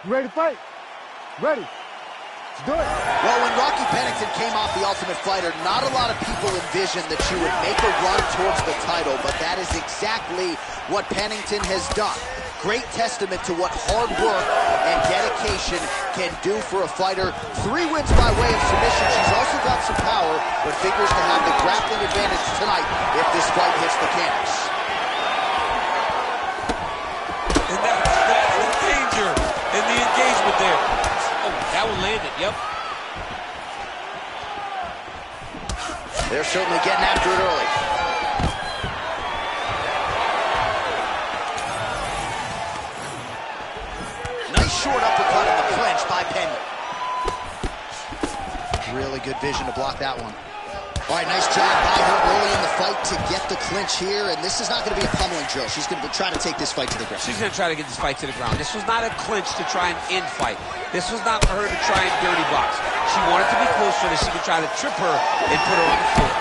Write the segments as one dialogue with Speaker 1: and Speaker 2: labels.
Speaker 1: You ready to fight? Ready. Let's do it.
Speaker 2: Well, when Rocky Pennington came off The Ultimate Fighter, not a lot of people envisioned that she would make a run towards the title, but that is exactly what Pennington has done. Great testament to what hard work and dedication can do for a fighter. 3 wins by way of submission. She's also got some power, but figures to have the grappling advantage tonight if this fight hits the canvas.
Speaker 3: And that's the danger in the engagement there. Oh, that one landed, yep.
Speaker 2: They're certainly getting after it early. Nice short uppercut in the clinch by Pena. Really good vision to block that one. All right, nice job by her early in the fight to get the clinch here, and this is not going to be a pummeling drill. She's going to try to take this fight to the ground.
Speaker 3: She's going to try to get this fight to the ground. This was not a clinch to try and end fight. This was not for her to try and dirty box. She wanted to be close so that she could try to trip her and put her on the floor.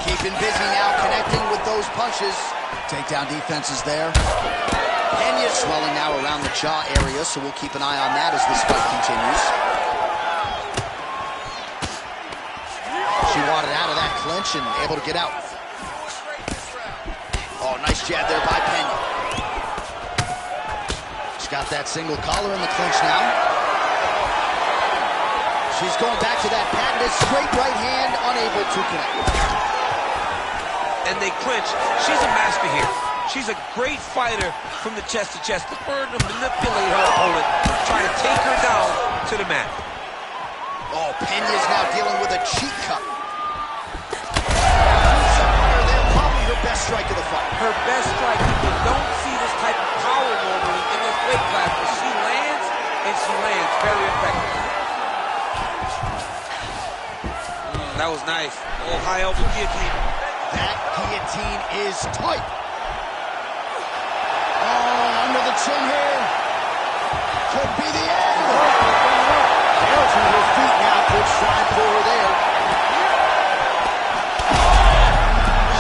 Speaker 2: Keeping busy now, connecting with those punches. Takedown defense is there. Pena swelling now around the jaw area, so we'll keep an eye on that as this fight continues. She wanted out of that clinch and able to get out. Oh, nice jab there by Pena. She's got that single collar in the clinch now. She's going back to that patented straight right hand, unable to connect.
Speaker 3: And they clinch. She's a master here. She's a great fighter from the chest to chest. The bird to manipulate her opponent, try to take her down to the mat.
Speaker 2: Oh, Pena's now dealing with a cheek cup. Probably her best strike of the fight.
Speaker 3: Her best strike. People don't see this type of power normally in this weight class, but she lands, and she lands very effectively. That was nice. Oh, high elbow guillotine.
Speaker 2: That guillotine is tight. Oh, under the chin here. Could be the end. Nails to her feet now. Good sign for her there.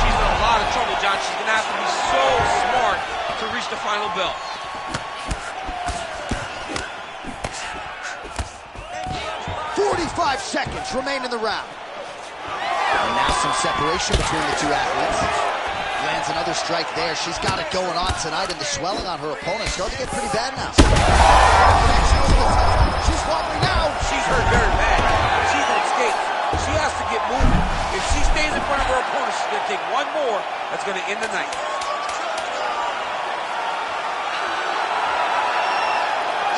Speaker 3: She's in a lot of trouble, John. She's going to have to be so smart to reach the final bell.
Speaker 2: "45 seconds remain in the round." And now some separation between the two athletes. Lands another strike there. She's got it going on tonight, and the swelling on her opponent starting to get pretty bad now. She's wobbling now.
Speaker 3: She's hurt very bad. She's on skates. She has to get moving. If she stays in front of her opponent, she's going to take one more. That's going to end the night.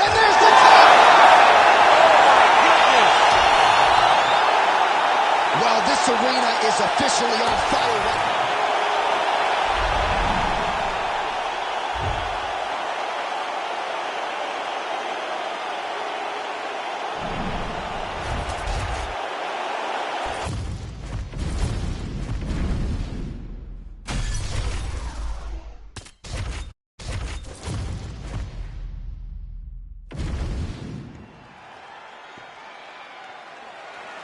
Speaker 2: And there's the tap. Well, this arena is officially on fire right now.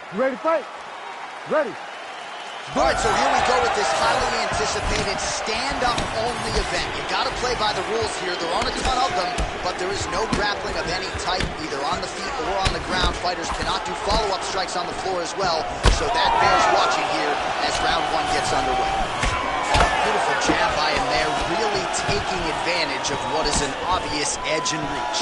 Speaker 1: You ready to fight? Ready.
Speaker 2: All right, so here we go with this highly anticipated stand-up only event. You got to play by the rules here. There aren't a ton of them, but there is no grappling of any type, either on the feet or on the ground. Fighters cannot do follow-up strikes on the floor as well, so that bears watching here as round 1 gets underway. Beautiful jab by him there, really taking advantage of what is an obvious edge and reach.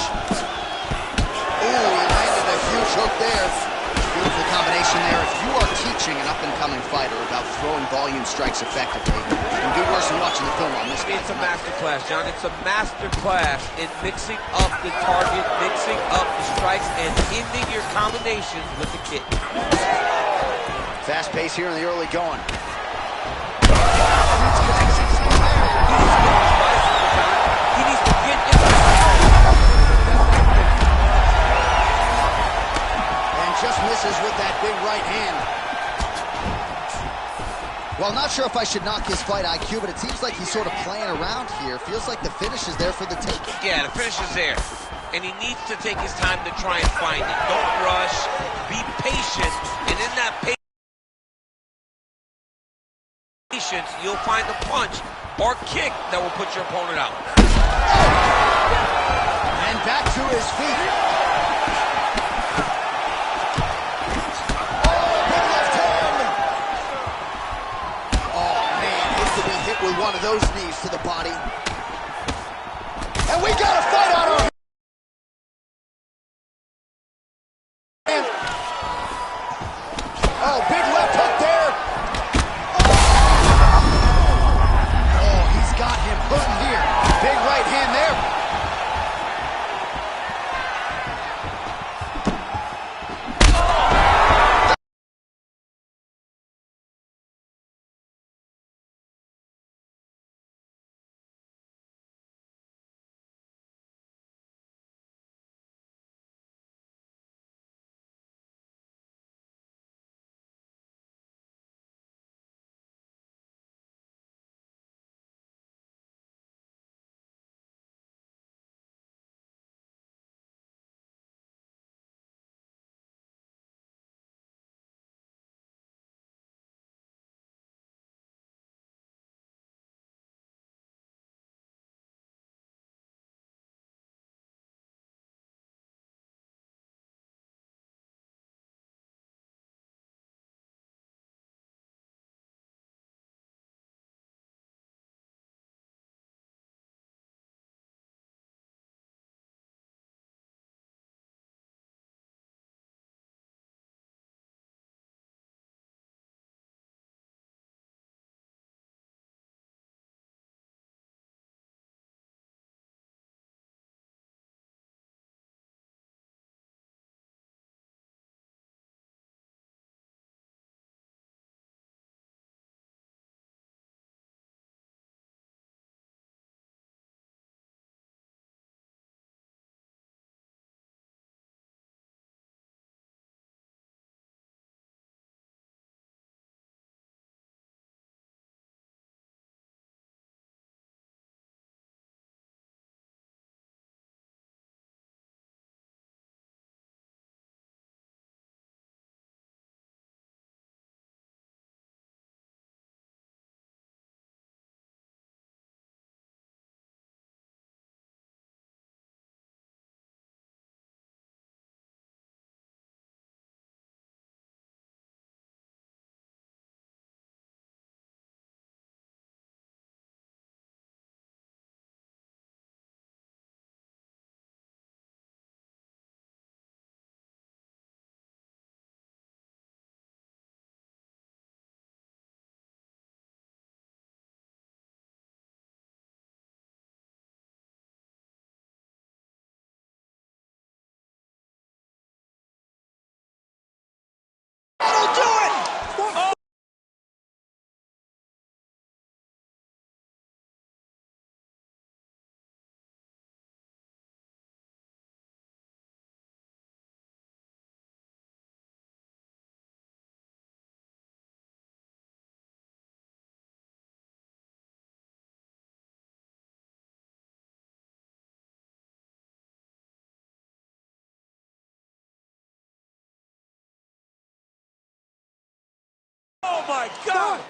Speaker 2: Ooh, he landed a huge hook there. Beautiful combination there. If you are teaching an up-and-coming fighter about throwing volume strikes effectively, you can do worse than watching the film on this guy.
Speaker 3: It's a master class, John. It's a master class in mixing up the target, mixing up the strikes, and ending your combinations with the kick.
Speaker 2: Fast pace here in the early going.
Speaker 3: He needs to get in the
Speaker 2: just misses with that big right hand. Well, not sure if I should knock his fight IQ, but it seems like he's sort of playing around here. Feels like the finish is there for the taking.
Speaker 3: Yeah, the finish is there. And he needs to take his time to try and find it. Don't rush. Be patient. And in that patience, you'll find a punch or kick that will put your opponent out.
Speaker 2: And back to his feet. Oh, big left hand. Oh, man, hate to be hit with one of those knees to the body. And we got a fight on our hands. Oh, big left hook there. Oh, he's got him hurting here. Big right hand there.
Speaker 3: Oh, my God!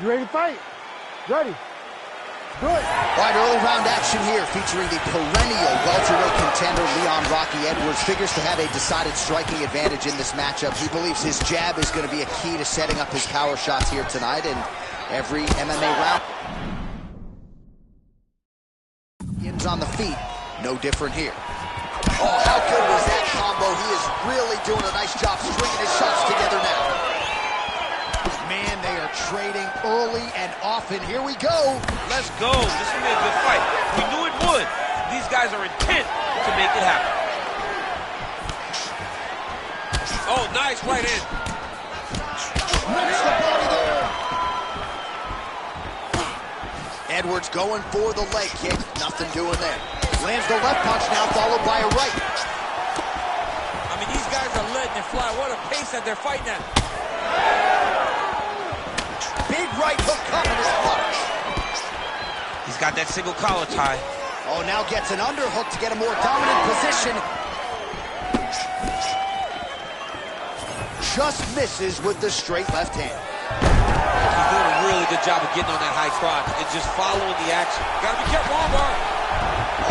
Speaker 1: You ready to fight? Ready. Do it.
Speaker 2: All right, early round action here featuring the perennial welterweight contender Leon Rocky Edwards. Figures to have a decided striking advantage in this matchup. He believes his jab is going to be a key to setting up his power shots here tonight, and every MMA round begins on the feet. No different here. Oh, how good was that combo? He is really doing a nice job stringing his shots together now. Man, they are trading early and often. Here we go.
Speaker 3: Let's go. This will be a good fight. We knew it would. These guys are intent to make it happen. Oh, nice right hand.
Speaker 2: Mix the body there. Edwards going for the leg kick. Nothing doing there. Lands the left punch now, followed by a right.
Speaker 3: I mean, these guys are letting it fly. What a pace that they're fighting at.
Speaker 2: Big right hook coming is blocked.
Speaker 3: He's got that single collar tie.
Speaker 2: Oh, now gets an underhook to get a more dominant position. Just misses with the straight left hand.
Speaker 3: He's doing a really good job of getting on that high crotch and just following the action. Gotta be careful, armbar.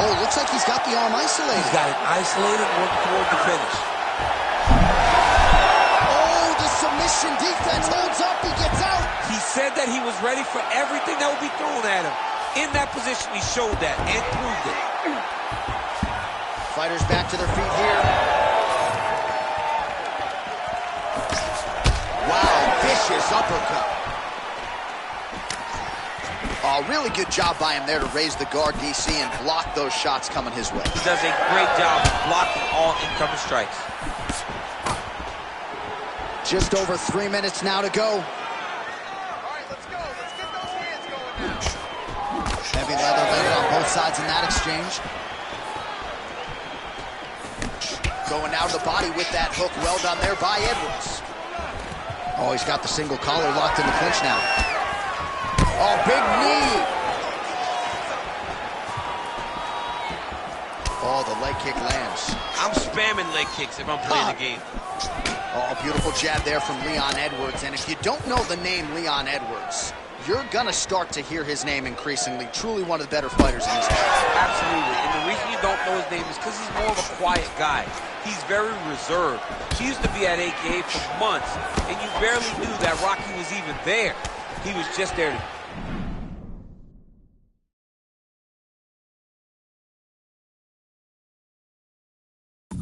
Speaker 2: Oh, looks like he's got the arm isolated.
Speaker 3: He's got it isolated, working toward the finish.
Speaker 2: Oh, the submission defense holds up. He gets out.
Speaker 3: He said that he was ready for everything that would be thrown at him. In that position, he showed that and proved it.
Speaker 2: Fighters back to their feet here. Wow, vicious uppercut. Oh, really good job by him there to raise the guard, DC, and block those shots coming his way.
Speaker 3: He does a great job of blocking all incoming strikes.
Speaker 2: Just over 3 minutes now to go. Heavy leather laid on both sides in that exchange. Going out of the body with that hook. Well done there by Edwards. Oh, he's got the single collar locked in the clinch now. Oh, big knee. Oh, the leg kick lands.
Speaker 3: I'm spamming leg kicks if I'm playing the game.
Speaker 2: Oh, beautiful jab there from Leon Edwards. And if you don't know the name Leon Edwards, you're going to start to hear his name increasingly. Truly one of the better fighters in this game.
Speaker 3: Absolutely. And the reason you don't know his name is because he's more of a quiet guy. He's very reserved. He used to be at AKA for months, and you barely knew that Rocky was even there. He was just there to...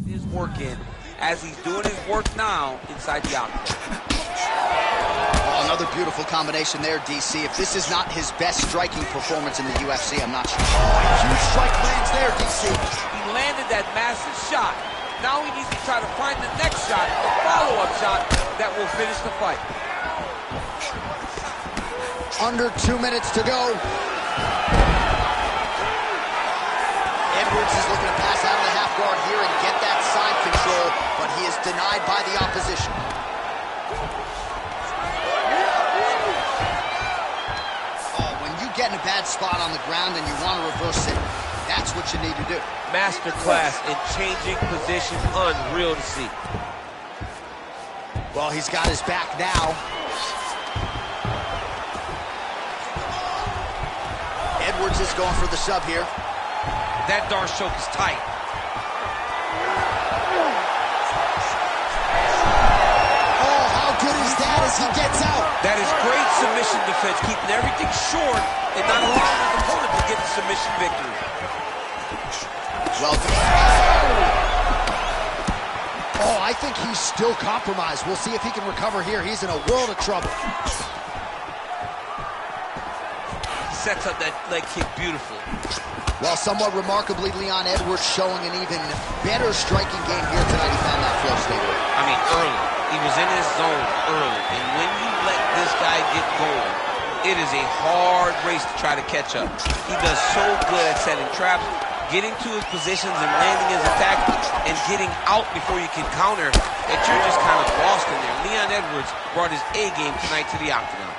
Speaker 3: his work in as he's doing his work now inside the octagon.
Speaker 2: Oh, another beautiful combination there, DC. If this is not his best striking performance in the UFC, I'm not sure. Oh, huge strike lands there, DC.
Speaker 3: He landed that massive shot. Now he needs to try to find the next shot, a follow-up shot that will finish the fight.
Speaker 2: Under 2 minutes to go. Edwards is looking to pass out of the half guard here and get that side control, but he is denied by the opposition. Get in a bad spot on the ground and you want to reverse it, that's what you need to do.
Speaker 3: Masterclass in changing position, unreal to see.
Speaker 2: Well, he's got his back now. Edwards is going for the sub here.
Speaker 3: That darn choke is tight.
Speaker 2: Oh, how good is that as he gets out?
Speaker 3: That is great submission defense, keeping everything short and not allowing his opponent to get the submission victory.
Speaker 2: Well done. Oh, I think he's still compromised. We'll see if he can recover here. He's in a world of trouble.
Speaker 3: He sets up that leg kick beautifully.
Speaker 2: Well, somewhat remarkably, Leon Edwards showing an even better striking game here tonight. He found that flow state.
Speaker 3: I mean, early. He was in his zone early. And when you let this guy get going, it is a hard race to try to catch up. He does so good at setting traps, getting to his positions and landing his attack, and getting out before you can counter, that you're just kind of lost in there. Leon Edwards brought his A game tonight to the octagon.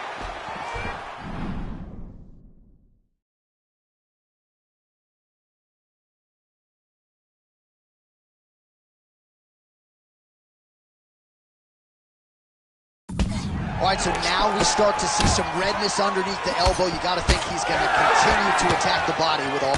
Speaker 2: All right, so now we start to see some redness underneath the elbow. You got to think he's going to continue to attack the body with all...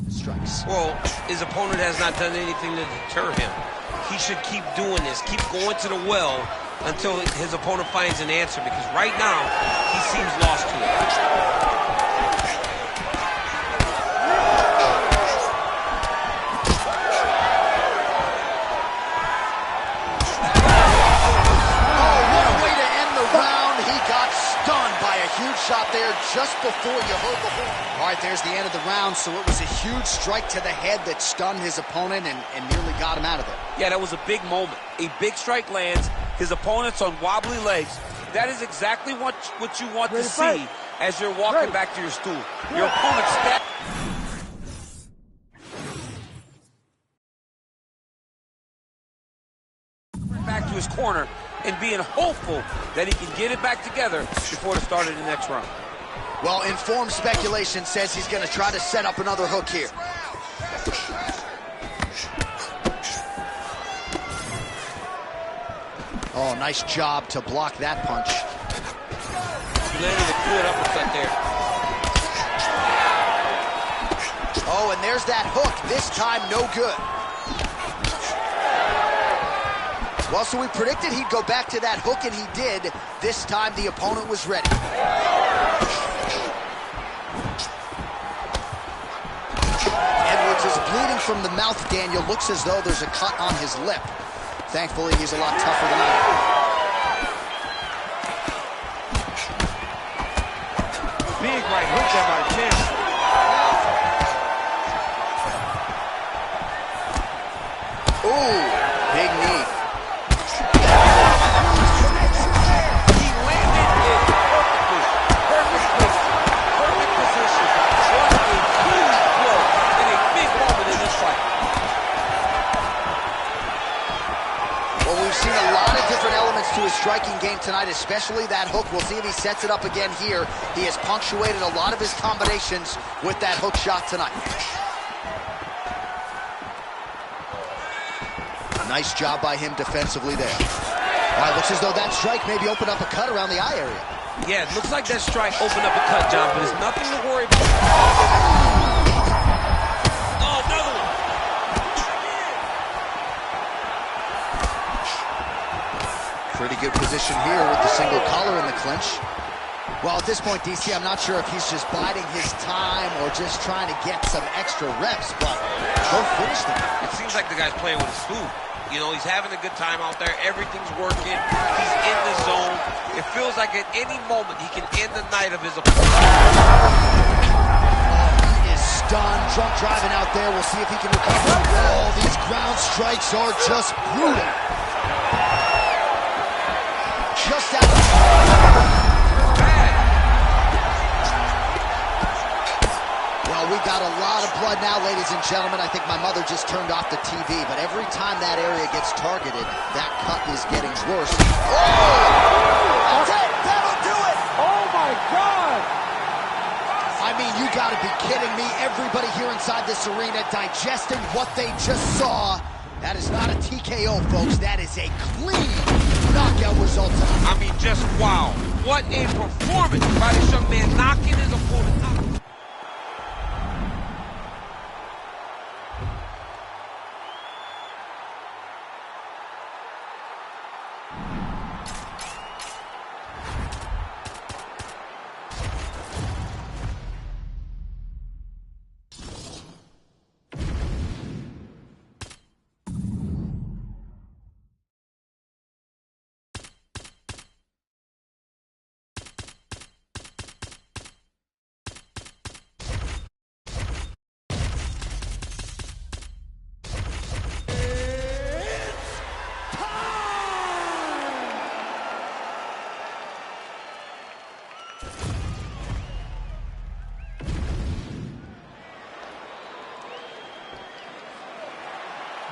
Speaker 2: strikes.
Speaker 3: Well, his opponent has not done anything to deter him. He should keep doing this, keep going to the well until his opponent finds an answer, because right now, he seems lost to it.
Speaker 2: Shot there just before you heard the horn. All right, there's the end of the round, so it was a huge strike to the head that stunned his opponent and nearly got him out of there.
Speaker 4: Yeah, that was a big moment. A big strike lands, his opponent's on wobbly legs. That is exactly what you want to see as you're walking back to your stool. Your opponent's back to his corner and being hopeful that he can get it back together before the start of the next round.
Speaker 2: Well, informed speculation says he's going to try to set up another hook here. Oh, nice job to block that punch.
Speaker 4: He landed a good uppercut there.
Speaker 2: Oh, and there's that hook. This time, no good. Well, so we predicted he'd go back to that hook, and he did. This time, the opponent was ready. Edwards is bleeding from the mouth, Daniel. Looks as though there's a cut on his lip. Thankfully, he's a lot tougher than I am.
Speaker 1: Big right hook there by the chin.
Speaker 2: Ooh, big knee.
Speaker 4: He landed it perfectly. Perfect placement. Perfect position. What a huge blow and a big moment in this fight.
Speaker 2: Well, we've seen a lot of different elements to his striking game tonight, especially that hook. We'll see if he sets it up again here. He has punctuated a lot of his combinations with that hook shot tonight. Nice job by him defensively there. All right, looks as though that strike maybe opened up a cut around the eye area.
Speaker 3: Yeah, it looks like that strike opened up a cut, John, but there's nothing to worry about. Oh, another one.
Speaker 2: Pretty good position here with the single collar in the clinch. Well, at this point, DC, I'm not sure if he's just biding his time or just trying to get some extra reps, but go finish them.
Speaker 3: It seems like the guy's playing with his food. You know, he's having a good time out there. Everything's working. He's in the zone. It feels like at any moment he can end the night of his opponent.
Speaker 2: He is stunned. Drunk driving out there. We'll see if he can recover. Oh, these ground strikes are just brutal. Just out of... Well, we got a lot of blood now, ladies and gentlemen. I think my mother just turned off the TV, but every time that area gets targeted, that cut is getting worse. Oh! That's it! That'll do it!
Speaker 1: Oh, my God!
Speaker 2: I mean, you gotta be kidding me. Everybody here inside this arena digesting what they just saw. That is not a TKO, folks. That is a clean knockout result tonight.
Speaker 3: I mean, just wow. What a performance by this young man, knocking his opponent out.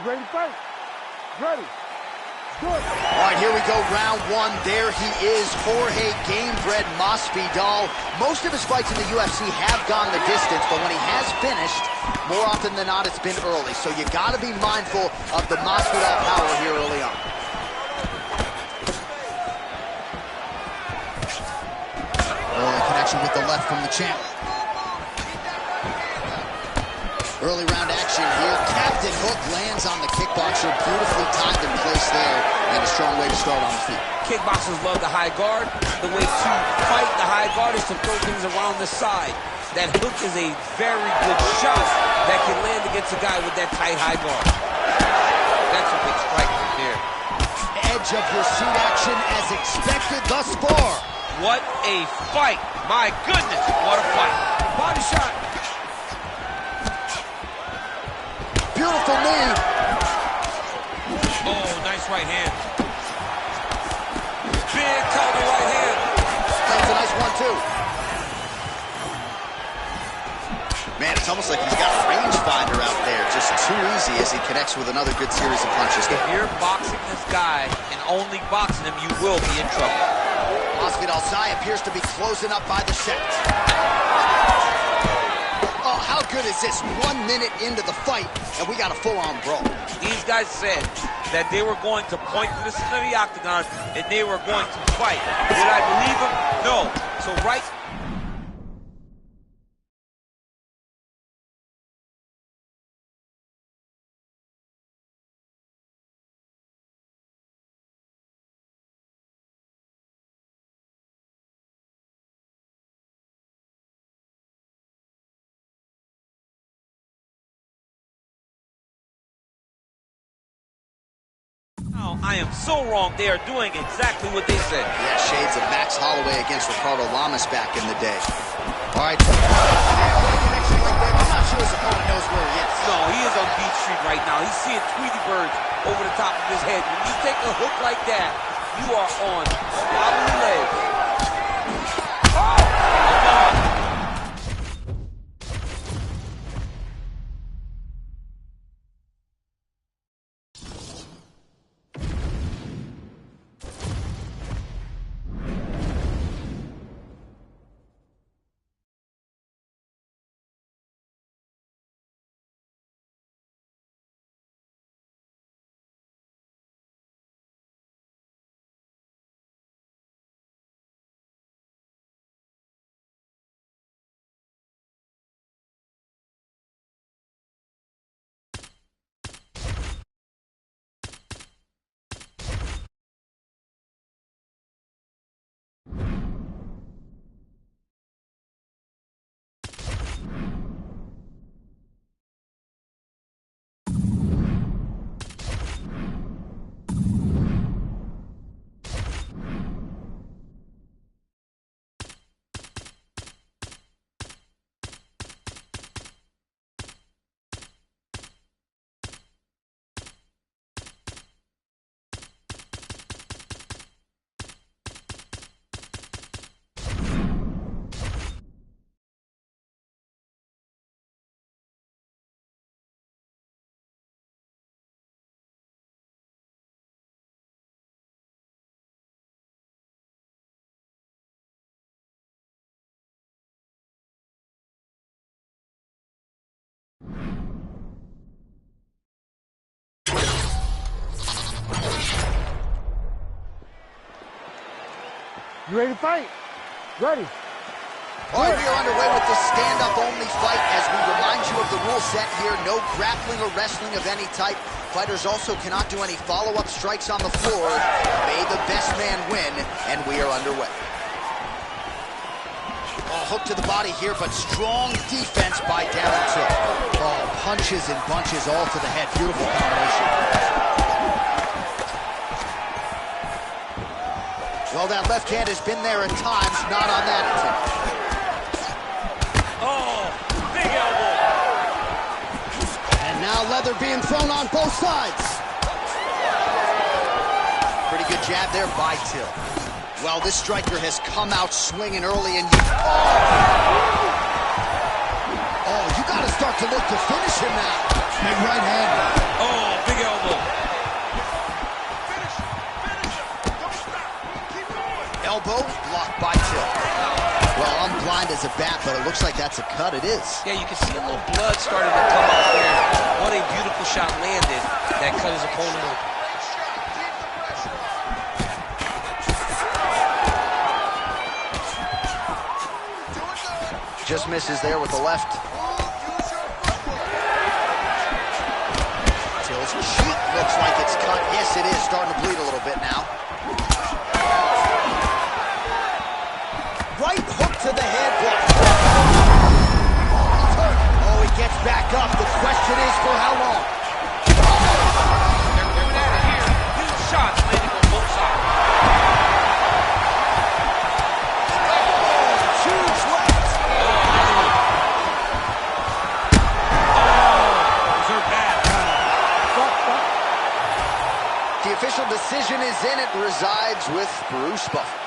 Speaker 1: You ready to fight? Ready. Good.
Speaker 2: All right, here we go, round one. There he is, Jorge Gamebred Masvidal. Most of his fights in the UFC have gone the distance, but when he has finished, more often than not, it's been early. So you got to be mindful of the Masvidal power here early on. Early connection with the left from the champ. Early round action here. Captain Hook lands on the kickboxer. Beautifully timed in place there. And a strong way to start on the feet.
Speaker 3: Kickboxers love the high guard. The way to fight the high guard is to throw things around the side. That hook is a very good shot that can land against a guy with that tight high guard. That's a big strike right there.
Speaker 2: Edge of your seat action as expected thus far.
Speaker 3: What a fight. My goodness, what a fight.
Speaker 1: Body shot.
Speaker 2: Beautiful knee.
Speaker 3: Oh, nice right hand. Big counter right hand.
Speaker 2: That's a nice one, too. Man, it's almost like he's got a rangefinder out there. Just too easy as he connects with another good series of punches.
Speaker 3: If you're boxing this guy and only boxing him, you will be in trouble.
Speaker 2: Masvidal Zai appears to be closing up by the set. Oh, how good is this? 1 minute into the fight, and we got a full-on brawl.
Speaker 3: These guys said that they were going to point to the center of the octagon and they were going to fight. Did I believe them? No. So right now, I am so wrong. They are doing exactly what they said.
Speaker 2: Yeah, shades of Max Holloway against Ricardo Lamas back in the day. All right. I'm not sure his opponent knows where he is.
Speaker 3: No, he is on Beach Street right now. He's seeing Tweety birds over the top of his head. When you take a hook like that, you are on wobbly legs.
Speaker 1: You ready to fight? Ready.
Speaker 2: All right, we are underway with this stand-up-only fight. As we remind you of the rule set here, no grappling or wrestling of any type. Fighters also cannot do any follow-up strikes on the floor. May the best man win, and we are underway. Oh, hook to the body here, but strong defense by Darren Till. Oh, punches and bunches all to the head. Beautiful combination. Well, that left hand has been there at times, not on that attempt.
Speaker 4: Oh, big elbow.
Speaker 2: And now leather being thrown on both sides. Pretty good jab there by Till. Well, this striker has come out swinging early and oh, you got to start to look to finish him now. Big right hand.
Speaker 4: Oh, big elbow.
Speaker 2: Elbow blocked by Till. Well, I'm blind as a bat, but it looks like that's a cut. It is.
Speaker 3: Yeah, you can see a little blood starting to come out there. What a beautiful shot landed that cut his opponent open.
Speaker 2: Just misses there with the left. Till's cheek looks like it's cut. Yes, it is. Starting to bleed a little bit now. Right hook to the head block. Oh, he gets back up. The question is for how long?
Speaker 3: They're going at it here. Huge shots landing on both sides.
Speaker 2: Huge left. The official decision is in. It resides with Bruce Buffer.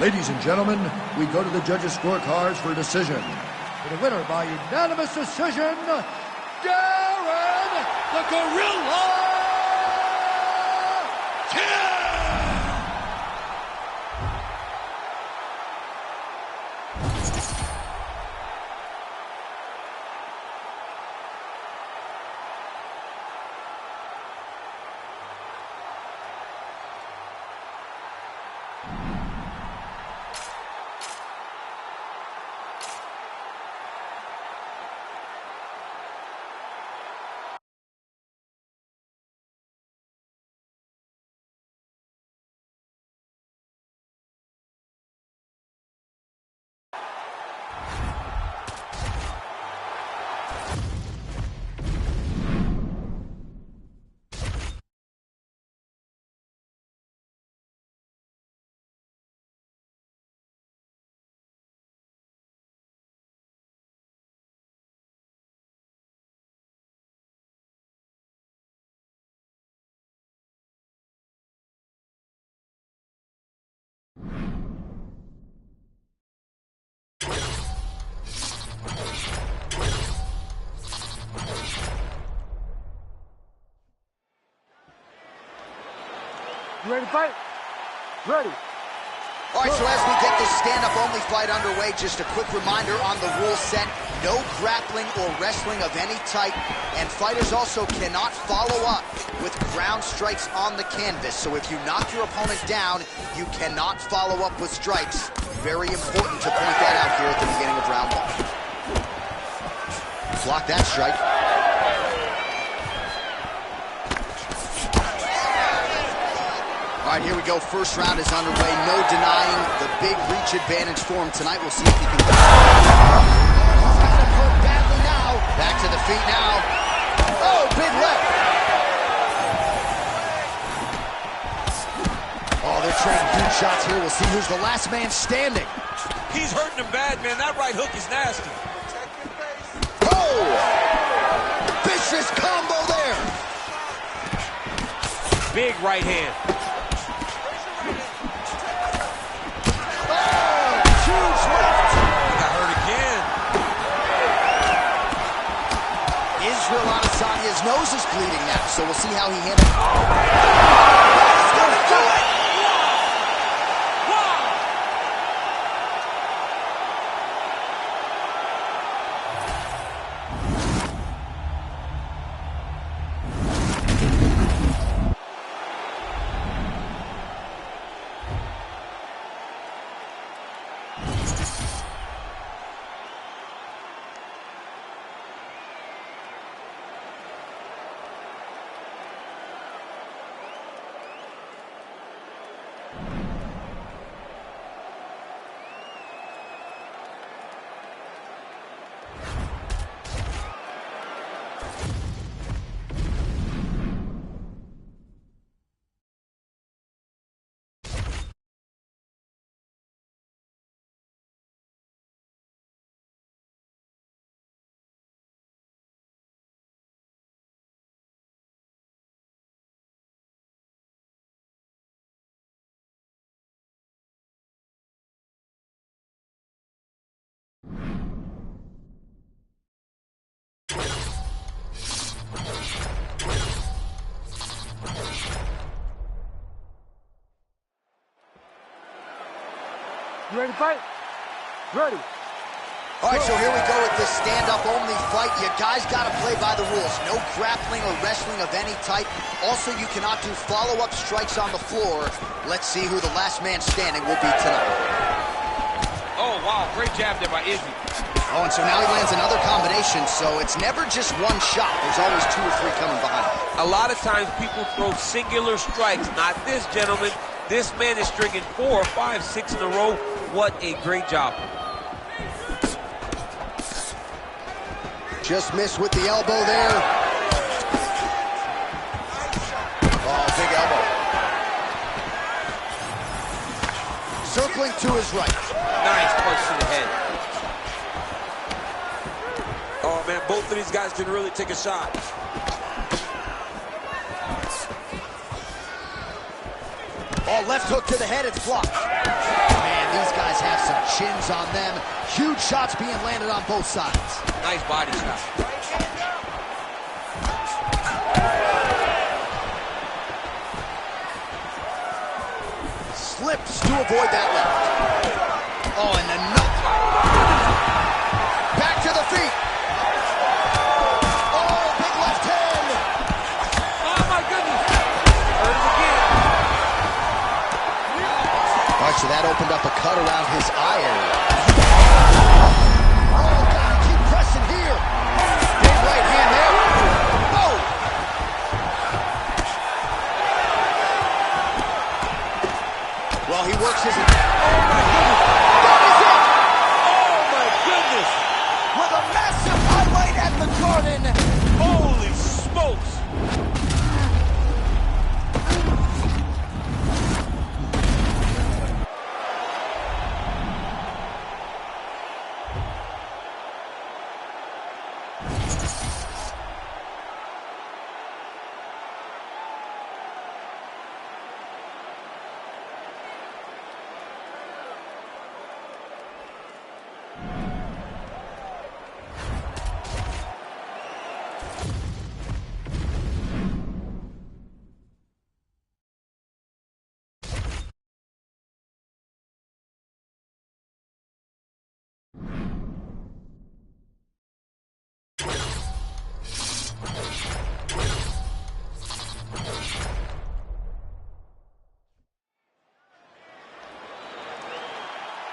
Speaker 5: Ladies and gentlemen, we go to the judges' scorecards for a decision.
Speaker 1: For the winner by unanimous decision, Darren the Gorilla Till! You ready to fight? Ready.
Speaker 2: All right, so as we get this stand-up-only fight underway, just a quick reminder on the rule set. No grappling or wrestling of any type, and fighters also cannot follow up with ground strikes on the canvas. So if you knock your opponent down, you cannot follow up with strikes. Very important to point that out here at the beginning of round one. Block that strike. All right, here we go. First round is underway. No denying the big reach advantage for him tonight. We'll see if he can... He's got him hurt badly now. Back to the feet now. Oh, big left. Oh, they're trading huge shots here. We'll see who's the last man standing.
Speaker 4: He's hurting him bad, man. That right hook is nasty.
Speaker 2: Oh! Vicious combo there.
Speaker 4: Big right hand. His nose is bleeding now, so we'll see how he handles it. He's gonna do it! Wow!
Speaker 1: You ready to fight? Ready.
Speaker 2: All right, so here we go with this stand-up-only fight. You guys got to play by the rules. No grappling or wrestling of any type. Also, you cannot do follow-up strikes on the floor. Let's see who the last man standing will be tonight.
Speaker 3: Oh, wow, great jab there by Izzy.
Speaker 2: Oh, and so now he lands another combination, so it's never just one shot. There's always 2 or 3 coming behind.
Speaker 3: A lot of times people throw singular strikes. Not this, gentlemen. This man is stringing 4, 5, 6 in a row. What a great job.
Speaker 2: Just missed with the elbow there. Oh, big elbow. Circling to his right.
Speaker 3: Nice punch to the head.
Speaker 4: Oh, man, both of these guys can really take a shot.
Speaker 2: Oh, left hook to the head, it's blocked. Man, these guys have some chins on them. Huge shots being landed on both sides.
Speaker 3: Nice body shot.
Speaker 2: Slips to avoid that left. Oh, and the nut. Back to the feet. Oh, big left hand.
Speaker 3: Oh, my goodness. Hurt him again.
Speaker 2: All right, so that opened up a cut around his eye area. Oh, gotta keep pressing here. Big right hand there. Oh! Well, he works his... Oh, my goodness. That is it!
Speaker 3: Oh, my goodness.
Speaker 2: With a massive highlight at the Garden.
Speaker 3: Holy smokes.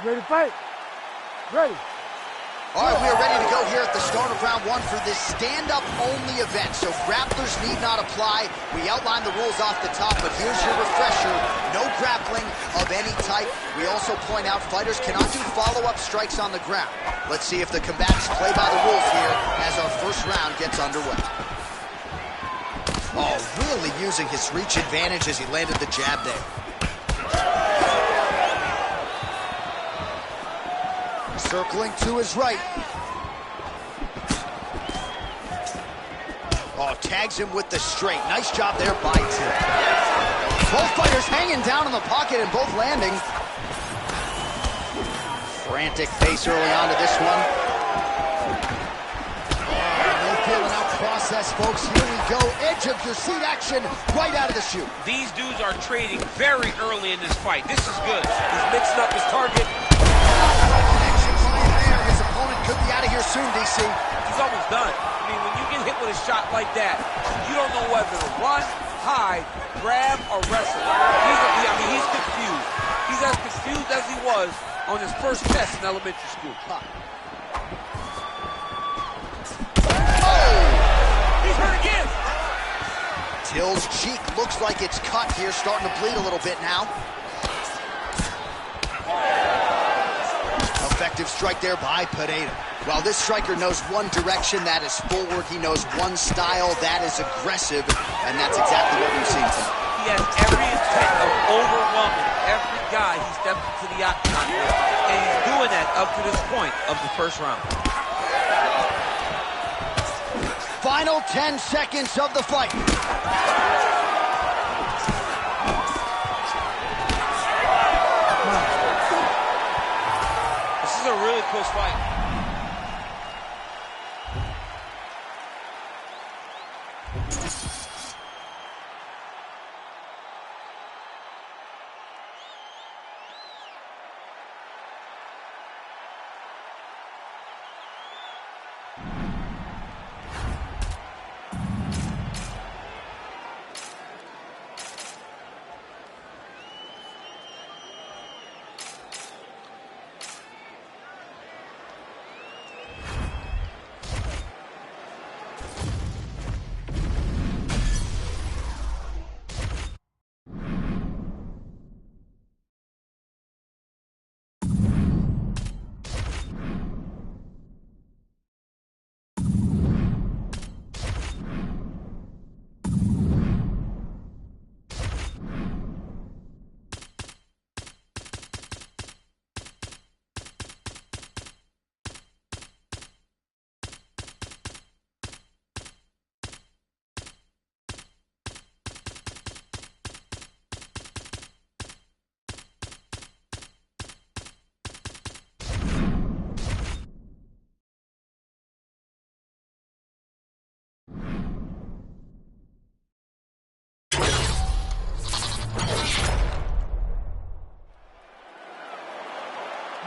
Speaker 1: You ready to fight? Ready.
Speaker 2: All right, we are ready to go here at the start of round 1 for this stand-up-only event. So grapplers need not apply. We outlined the rules off the top, but here's your refresher. No grappling of any type. We also point out fighters cannot do follow-up strikes on the ground. Let's see if the combatants play by the rules here as our first round gets underway. Oh, really using his reach advantage as he landed the jab there. Circling to his right. Oh, tags him with the straight. Nice job there by Tim. Both fighters hanging down in the pocket and both landing. Frantic pace early on to this one. Oh, no feeling out process, folks. Here we go. Edge of your seat action right out of the chute.
Speaker 3: These dudes are trading very early in this fight. This is good.
Speaker 4: He's mixing up his target.
Speaker 2: Could be out of here soon, DC.
Speaker 3: He's almost done. I mean, when you get hit with a shot like that, you don't know whether to run, hide, grab, or wrestle. He's confused. He's as confused as he was on his first test in elementary school.
Speaker 2: Oh!
Speaker 3: He's hurt again.
Speaker 2: Till's cheek looks like it's cut here, starting to bleed a little bit now. Effective strike there by Pineda. While this striker knows one direction, that is forward. He knows one style, that is aggressive, and that's exactly what we've seen tonight.
Speaker 3: He has every intent of overwhelming every guy he steps into the octagon with, and he's doing that up to this point of the first round.
Speaker 2: Final 10 seconds of the fight.
Speaker 3: This is a really close fight.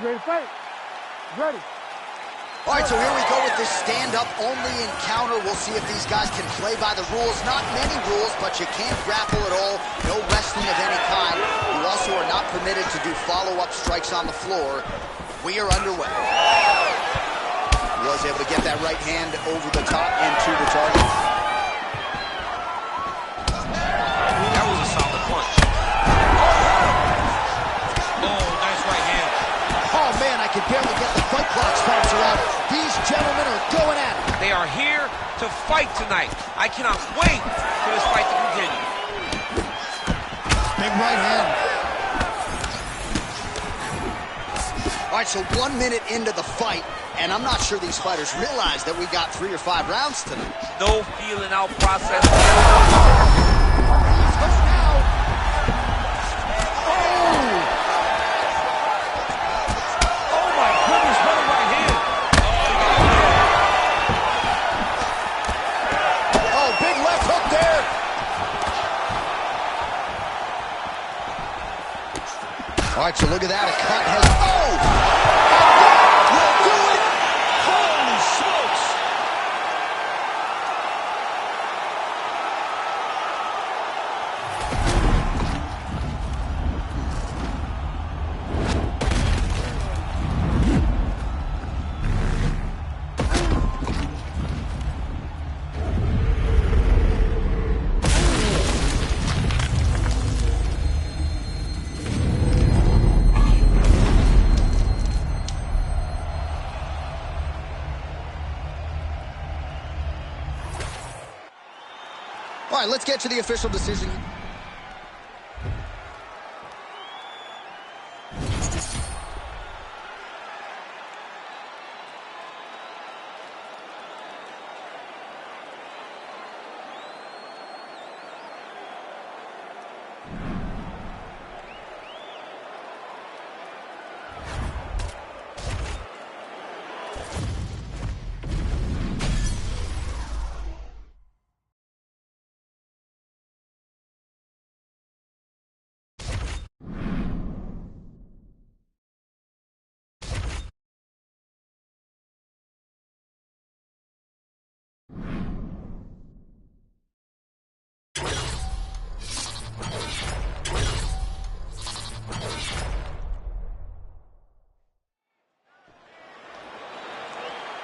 Speaker 1: You ready to fight? Ready.
Speaker 2: All right, so here we go with this stand-up only encounter. We'll see if these guys can play by the rules. Not many rules, but you can't grapple at all. No wrestling of any kind. You also are not permitted to do follow-up strikes on the floor. We are underway. Was able to get that right hand over the top into the target.
Speaker 3: That was a solid punch. Oh, nice right hand.
Speaker 2: Oh, man, I can barely get the fight clock sponsor out. These gentlemen are going at it.
Speaker 3: They are here to fight tonight. I cannot wait for this fight to continue.
Speaker 2: Big right hand. All right, so 1 minute into the fight, and I'm not sure these fighters realize that we got 3 or 5 rounds tonight.
Speaker 3: No feeling out process.
Speaker 2: All right, so look at that. A cut has... Oh! And that will do it! Holy smokes! All right, let's get to the official decision.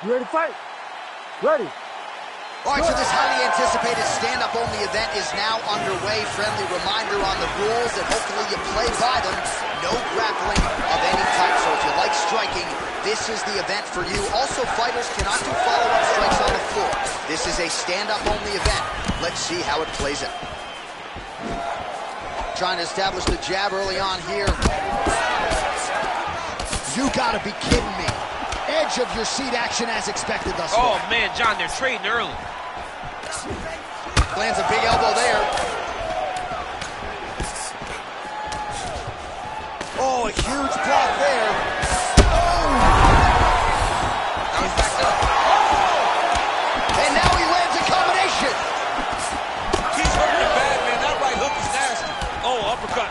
Speaker 1: You ready to fight? Ready.
Speaker 2: All right, so this highly anticipated stand-up only event is now underway. Friendly reminder on the rules, and hopefully you play by them. No grappling of any type, so if you like striking, this is the event for you. Also, fighters cannot do follow-up strikes on the floor. This is a stand-up only event. Let's see how it plays out. Trying to establish the jab early on here. You gotta be kidding me. Edge of your seat action as expected thus far.
Speaker 3: Oh, man, John, they're trading early.
Speaker 2: Lands a big elbow there. Oh, a huge block there. Oh!
Speaker 3: Now he's back up.
Speaker 2: And now he lands a combination.
Speaker 4: He's hurting it bad, man. That right hook is nasty. Oh, uppercut.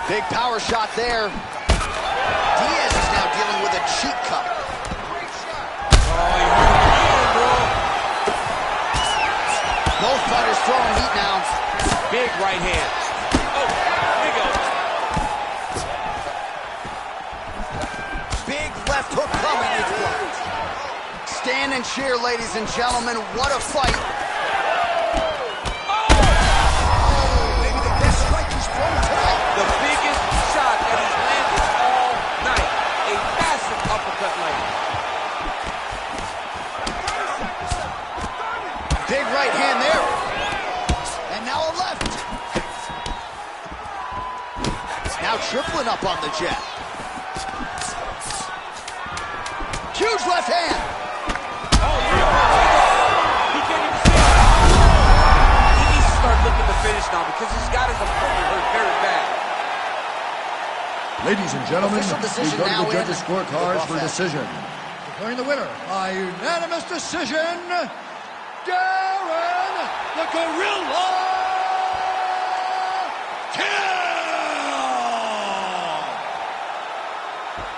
Speaker 2: Big power shot there. Diaz is now dealing with a cheek cup.
Speaker 4: Oh, you hurt him again, bro.
Speaker 2: Both fighters throwing heat now.
Speaker 3: Big right hand.
Speaker 4: Oh, big elbow.
Speaker 2: Big left hook coming. It's blocked. Stand and cheer, ladies and gentlemen. What a fight. Maybe the best strike he's thrown tonight.
Speaker 4: The biggest shot that he's landed all night. A massive uppercut landing.
Speaker 2: Big right hand there. And now a left. Now tripling up on the jab. Huge left hand.
Speaker 4: Oh, yeah. He can't even see it. He needs to start looking to finish now because he's got his opponent hurt very bad.
Speaker 5: Ladies and gentlemen,
Speaker 2: Official
Speaker 5: we
Speaker 2: decision
Speaker 5: go to
Speaker 2: now
Speaker 5: the judges'
Speaker 2: in.
Speaker 5: scorecards for
Speaker 2: Buffet.
Speaker 5: decision. Declaring the winner by unanimous decision, Darren the Gorilla Till!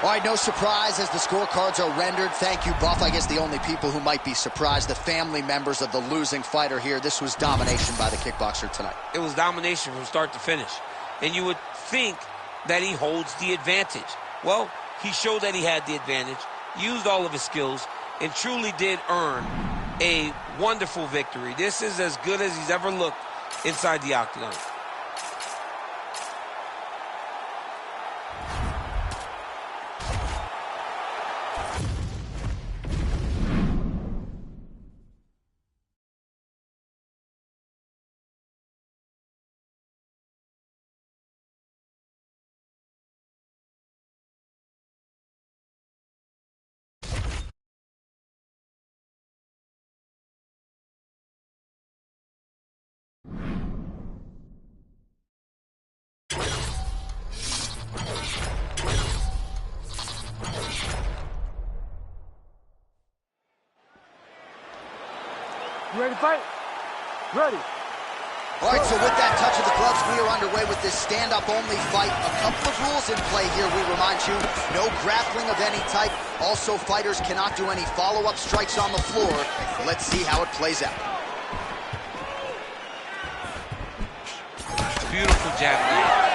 Speaker 2: All right, no surprise as the scorecards are rendered. Thank you, Buff. I guess the only people who might be surprised, the family members of the losing fighter here. This was domination by the kickboxer tonight.
Speaker 3: It was domination from start to finish. And you would think that he holds the advantage. Well, he showed that he had the advantage, used all of his skills, and truly did earn a wonderful victory. This is as good as he's ever looked inside the octagon.
Speaker 1: You ready to fight? Ready.
Speaker 2: All right, so with that touch of the gloves, we are underway with this stand-up-only fight. A couple of rules in play here, we remind you. No grappling of any type. Also, fighters cannot do any follow-up strikes on the floor. Let's see how it plays out.
Speaker 3: Beautiful jab land.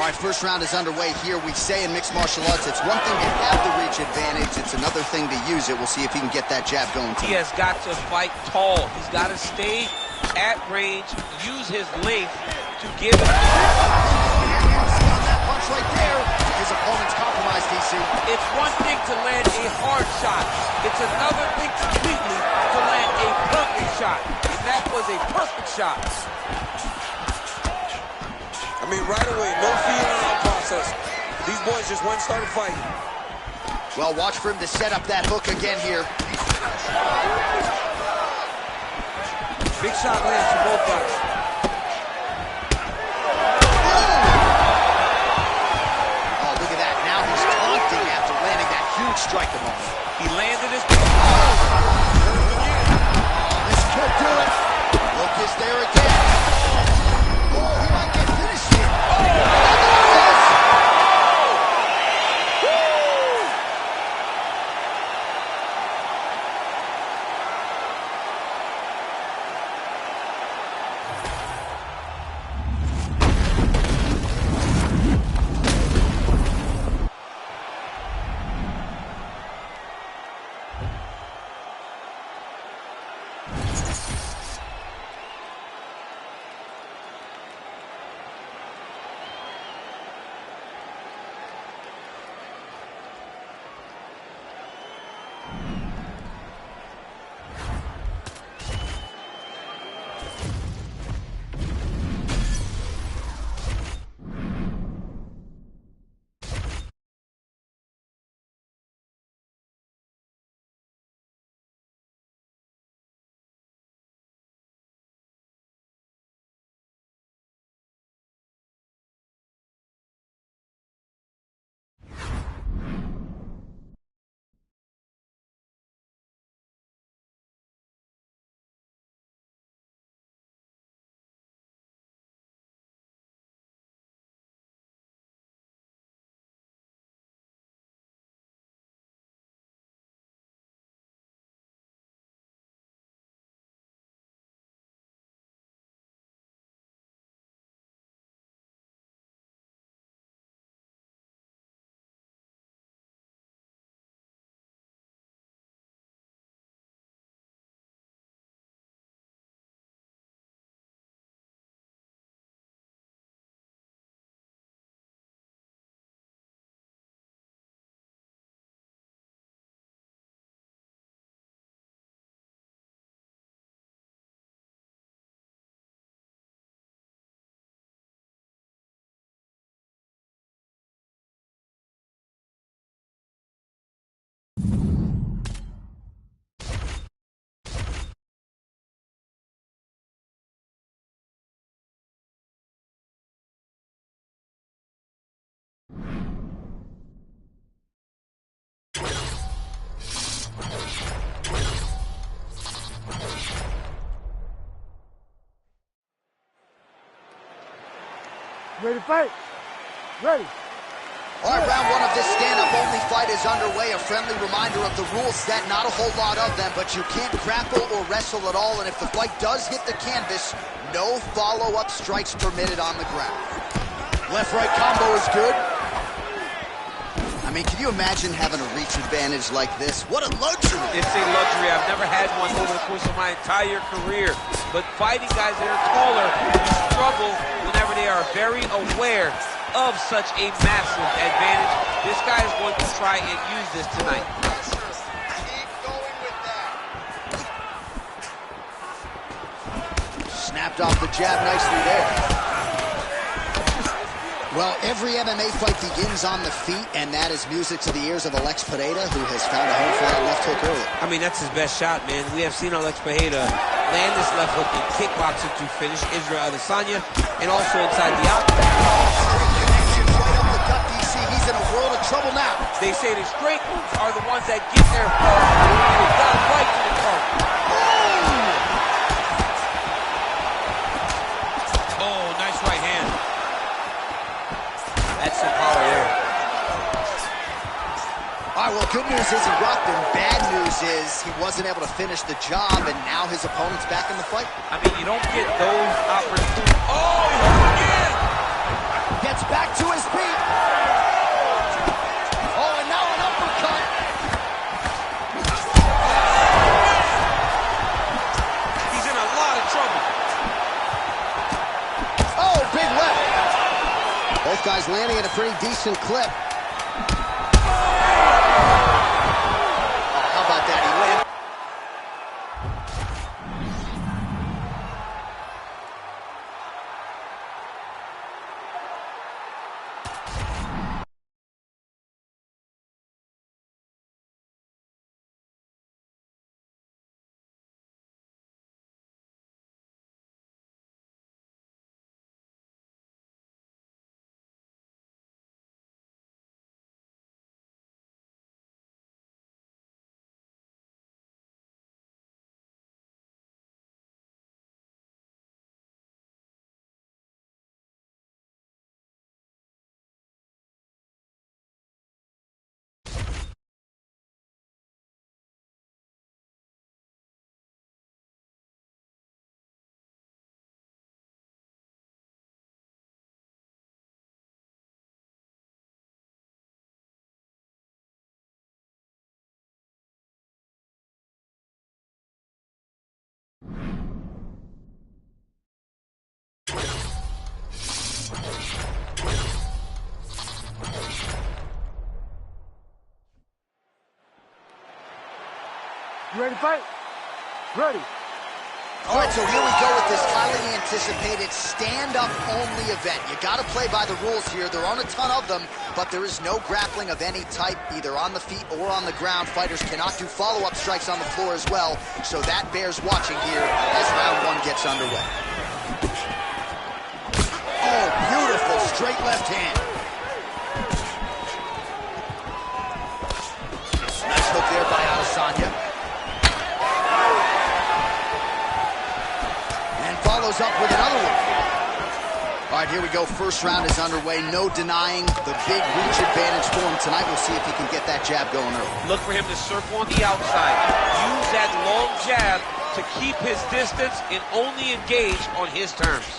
Speaker 2: All right, first round is underway here. We say in mixed martial arts, it's one thing to have the reach advantage. It's another thing to use it. We'll see if he can get that jab going tonight.
Speaker 3: He has got to fight tall. He's got to stay at range, use his length to give it.
Speaker 2: On that punch right there, his opponent's compromised, DC.
Speaker 4: It's one thing to land a hard shot. It's another thing completely to land a perfect shot. And that was a perfect shot.
Speaker 6: I mean, right away, no feeling in that process. These boys just went and started fighting.
Speaker 2: Well, watch for him to set up that hook again here.
Speaker 4: Big shot lands for both guys.
Speaker 2: Oh, look at that. Now he's taunting after landing that huge strike a moment.
Speaker 4: He landed his...
Speaker 2: This could do it. Hook is there again. Oh, he might get finished here.
Speaker 1: Ready to fight? Ready.
Speaker 2: All right, round one of this stand-up-only fight is underway. A friendly reminder of the rules set, not a whole lot of them, but you can't grapple or wrestle at all, and if the fight does hit the canvas, no follow-up strikes permitted on the ground. Left-right combo is good. I mean, can you imagine having a reach advantage like this? What a luxury.
Speaker 3: It's a luxury. I've never had one over the course of my entire career. But fighting guys that are taller, you struggle whenever they are very aware of such a massive advantage. This guy is going to try and use this tonight.
Speaker 2: Keep going with that. Snapped off the jab nicely there. Well, every MMA fight begins on the feet, and that is music to the ears of Alex Pereira, who has found a home for that left hook early.
Speaker 3: I mean, that's his best shot, man. We have seen Alex Pereira land this left hook in kickboxing to finish Israel Adesanya, and also inside the octagon.
Speaker 2: Connections right up the gut, DC. He's in a world of trouble now.
Speaker 3: They say the straight moves are the ones that get there first, and he got right to the target. Oh, nice right hand. That's some power there.
Speaker 2: All right, well, good news is he rocked him. Bad news is he wasn't able to finish the job, and now his opponent's back in the fight.
Speaker 3: I mean, you don't get those opportunities. Oh, he hit again!
Speaker 2: Gets back to his feet. Oh, and now an uppercut.
Speaker 3: He's in a lot of trouble.
Speaker 2: Oh, big left. Both guys landing at a pretty decent clip. Oh, how about that? He landed.
Speaker 1: You ready to fight? Ready.
Speaker 2: All right, so here we go with this highly anticipated stand-up-only event. You got to play by the rules here. There aren't a ton of them, but there is no grappling of any type, either on the feet or on the ground. Fighters cannot do follow-up strikes on the floor as well, so that bears watching here as round one gets underway. Oh, beautiful straight left hand. Nice hook there by Adesanya. Follows up with another one. All right, here we go. First round is underway. No denying the big reach advantage for him tonight. We'll see if he can get that jab going early.
Speaker 3: Look for him to circle on the outside. Use that long jab to keep his distance and only engage on his terms.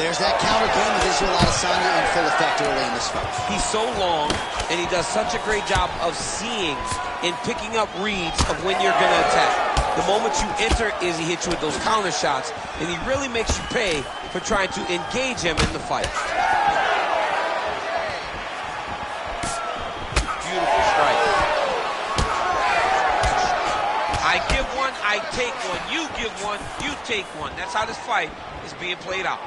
Speaker 2: There's that counter game with Israel Adesanya in full effect early in this fight.
Speaker 3: He's so long, and he does such a great job of seeing and picking up reads of when you're going to attack. The moment you enter is he hits you with those counter shots, and he really makes you pay for trying to engage him in the fight. Beautiful strike. I give one, I take one. You give one, you take one. That's how this fight is being played out.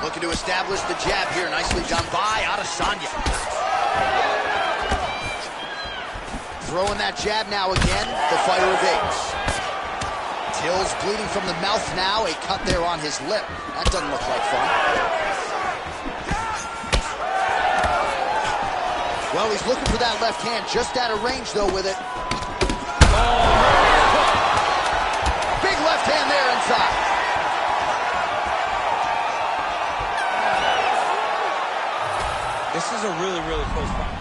Speaker 2: Looking to establish the jab here. Nicely done by Adesanya. Throwing that jab now again. The fighter evades. Till's bleeding from the mouth now. A cut there on his lip. That doesn't look like fun. Well, he's looking for that left hand. Just out of range, though, with it. Oh. Big left hand there inside.
Speaker 6: is a really, really close fight.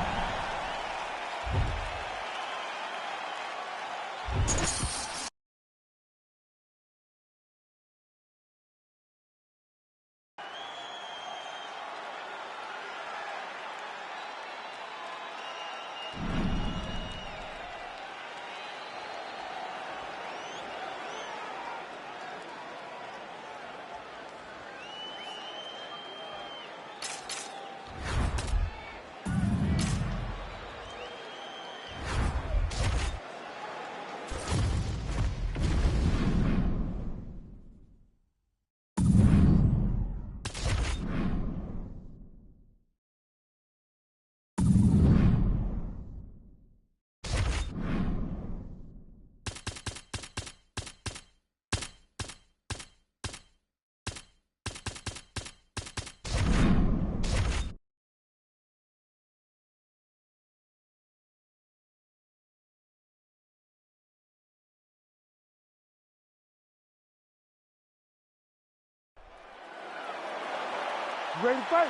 Speaker 1: Ready to fight?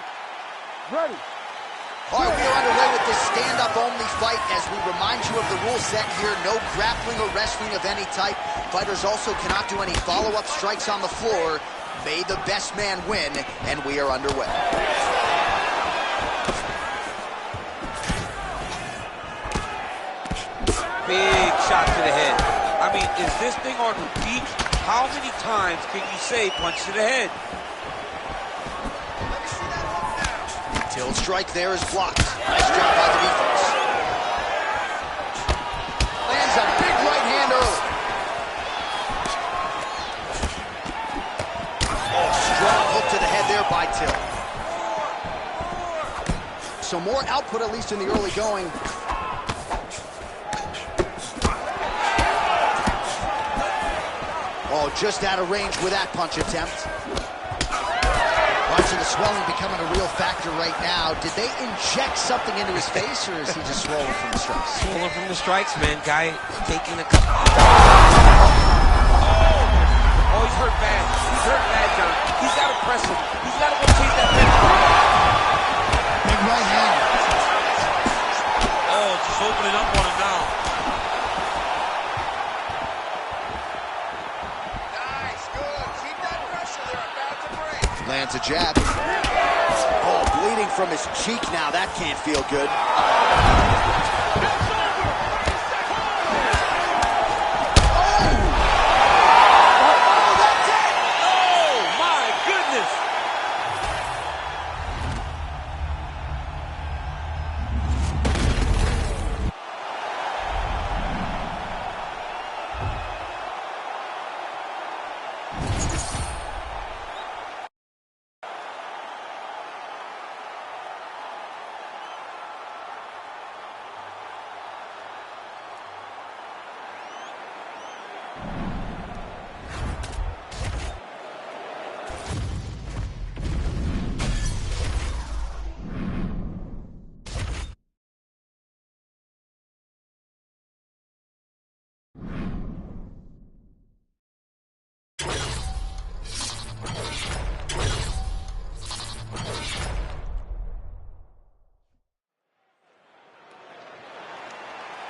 Speaker 1: Ready.
Speaker 2: All right, we are underway with this stand-up only fight as we remind you of the rule set here. No grappling or wrestling of any type. Fighters also cannot do any follow-up strikes on the floor. May the best man win, and we are underway.
Speaker 4: Big shot to the head. I mean, is this thing on repeat? How many times can you say punch to the head?
Speaker 2: Till strike there is blocked. Nice job by the defense. Lands a big right hand early. Oh, strong hook to the head there by Till. So more output, at least in the early going. Oh, just out of range with that punch attempt. Watching the swelling becoming a real factor right now. Did they inject something into his face, or is he just swollen from the strikes?
Speaker 3: Swollen from the strikes, man. Guy taking a couple.
Speaker 4: Oh, he's hurt bad. He's hurt bad, John. He's got to press him. He's got to go chase that pin.
Speaker 2: Big right hand.
Speaker 6: Oh, just opening up on him now.
Speaker 4: Nice, good. Keep that pressure there. About to break.
Speaker 2: Lands a jab. Oh, bleeding from his cheek now. That can't feel good.
Speaker 4: Oh, my goodness.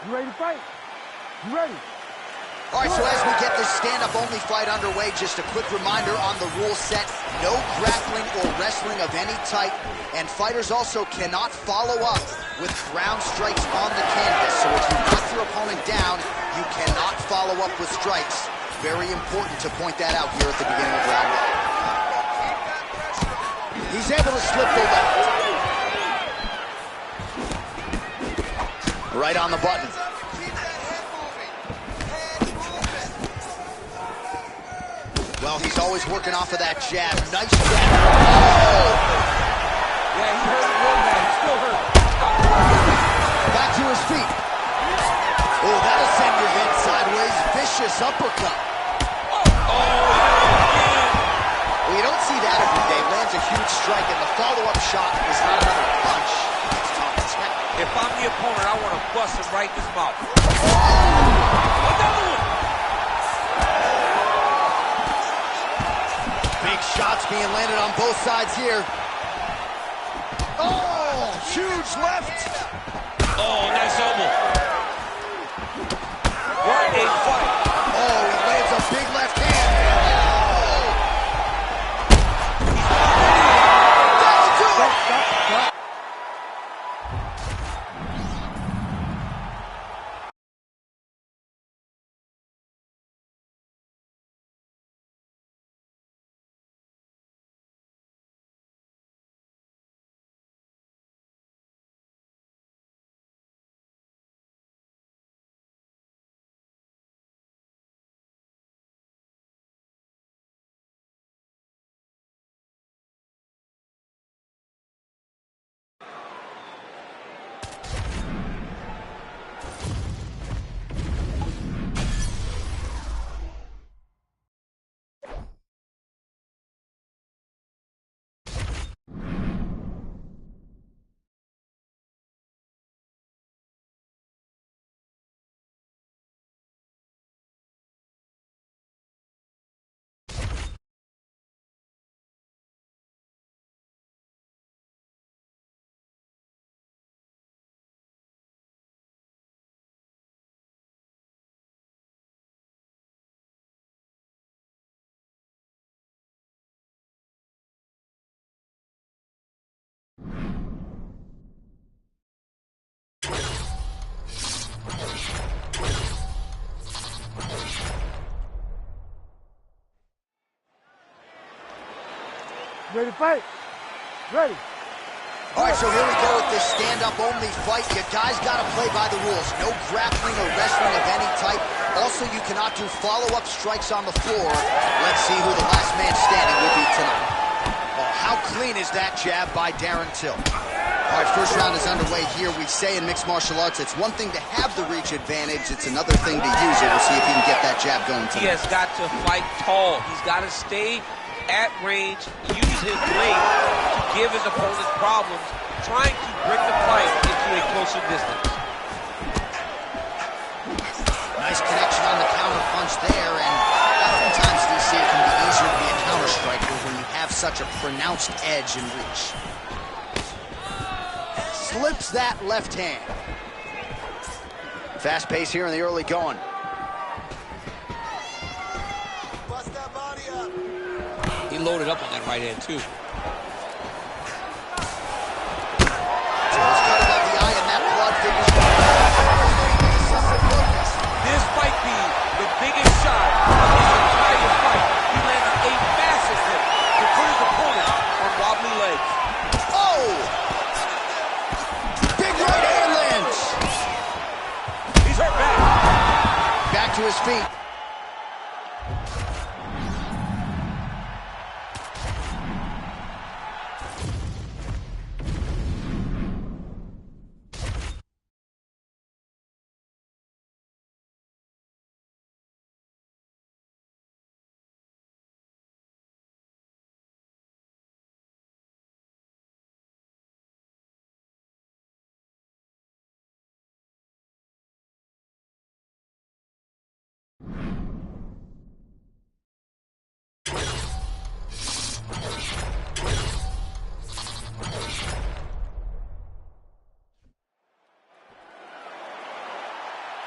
Speaker 1: You ready to fight? You ready?
Speaker 2: All right, so as we get this stand-up only fight underway, just a quick reminder on the rule set. No grappling or wrestling of any type, and fighters also cannot follow up with ground strikes on the canvas. So if you knock your opponent down, you cannot follow up with strikes. Very important to point that out here at the beginning of round one. He's able to slip the left. Right on the button. Well, he's always working off of that jab. Nice jab. Oh!
Speaker 4: Yeah, he hurt real bad. He's still hurt.
Speaker 2: Back to his feet. Oh, that'll send your head sideways. Vicious uppercut. Well, you don't see that every day. Lands a huge strike, and the follow-up shot is not another punch. It's tough to check.
Speaker 4: If I'm the opponent, I want to bust him right in his mouth. Another one.
Speaker 2: Big shots being landed on both sides here. Oh, Huge left.
Speaker 3: Oh, nice elbow.
Speaker 6: What a fight.
Speaker 2: Oh, he lands a big left hand. Oh! That'll do it.
Speaker 1: Stop. Ready to fight? Ready.
Speaker 2: All right, so here we go with this stand-up only fight. You guys got to play by the rules. No grappling or wrestling of any type. Also, you cannot do follow-up strikes on the floor. Let's see who the last man standing will be tonight. Oh, how clean is that jab by Darren Till? All right, first round is underway here. We say in mixed martial arts, it's one thing to have the reach advantage. It's another thing to use it. We'll see if he can get that jab going tonight.
Speaker 3: He has got to fight tall. He's got to stay at range, use his length to give his opponent problems, trying to bring the fight into a closer distance.
Speaker 2: Nice connection on the counter punch there, and oftentimes DC it can be easier to be a counter striker when you have such a pronounced edge and reach. Slips that left hand. Fast pace here in the early going.
Speaker 6: Bust that body up.
Speaker 4: He loaded up on that right hand, too.
Speaker 2: So it's cut above the eye, and that blood figures.
Speaker 4: This might be the biggest shot of his entire fight. He landed a massive hit to put his opponent on wobbly legs.
Speaker 2: Oh! Big right hand lands.
Speaker 4: He's hurt bad.
Speaker 2: Back to his feet.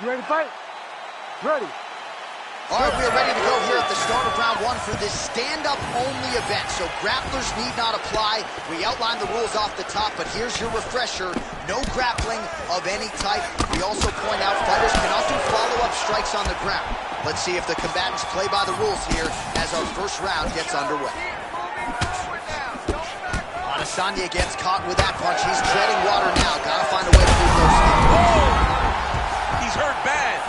Speaker 1: You ready to fight? Ready.
Speaker 2: All right, we are ready to go here at the start of round one for this stand-up only event. So grapplers need not apply. We outlined the rules off the top, but here's your refresher. No grappling of any type. We also point out fighters cannot do follow-up strikes on the ground. Let's see if the combatants play by the rules here as our first round gets underway. Adesanya gets caught with that punch. He's treading water now. Gotta find a way to move those feet.
Speaker 4: He's hurt bad.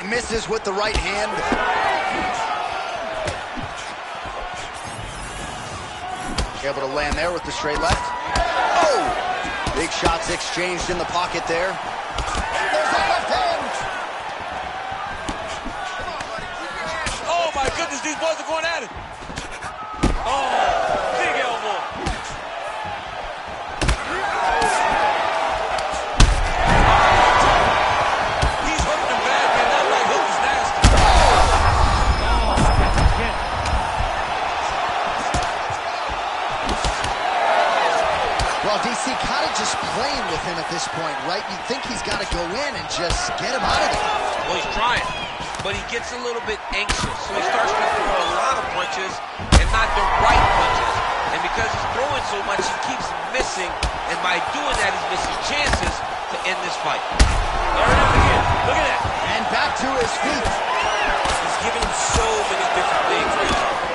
Speaker 2: Misses with the right hand. Able to land there with the straight left. Oh! Big shots exchanged in the pocket there. There's that left hand!
Speaker 4: Oh, my goodness, these boys are going at it. Oh, big elbow. He's hurting him bad, man. That right hook is nasty.
Speaker 2: he's got to go in and just get him out of there.
Speaker 3: Well, he's trying, but he gets a little bit anxious, so he starts to throw a lot of punches and not the right punches. And because he's throwing so much, he keeps missing, and by doing that, he's missing chances to end this fight.
Speaker 4: There it is again. Look at that.
Speaker 2: And back to his feet.
Speaker 6: He's giving him so many different things right now.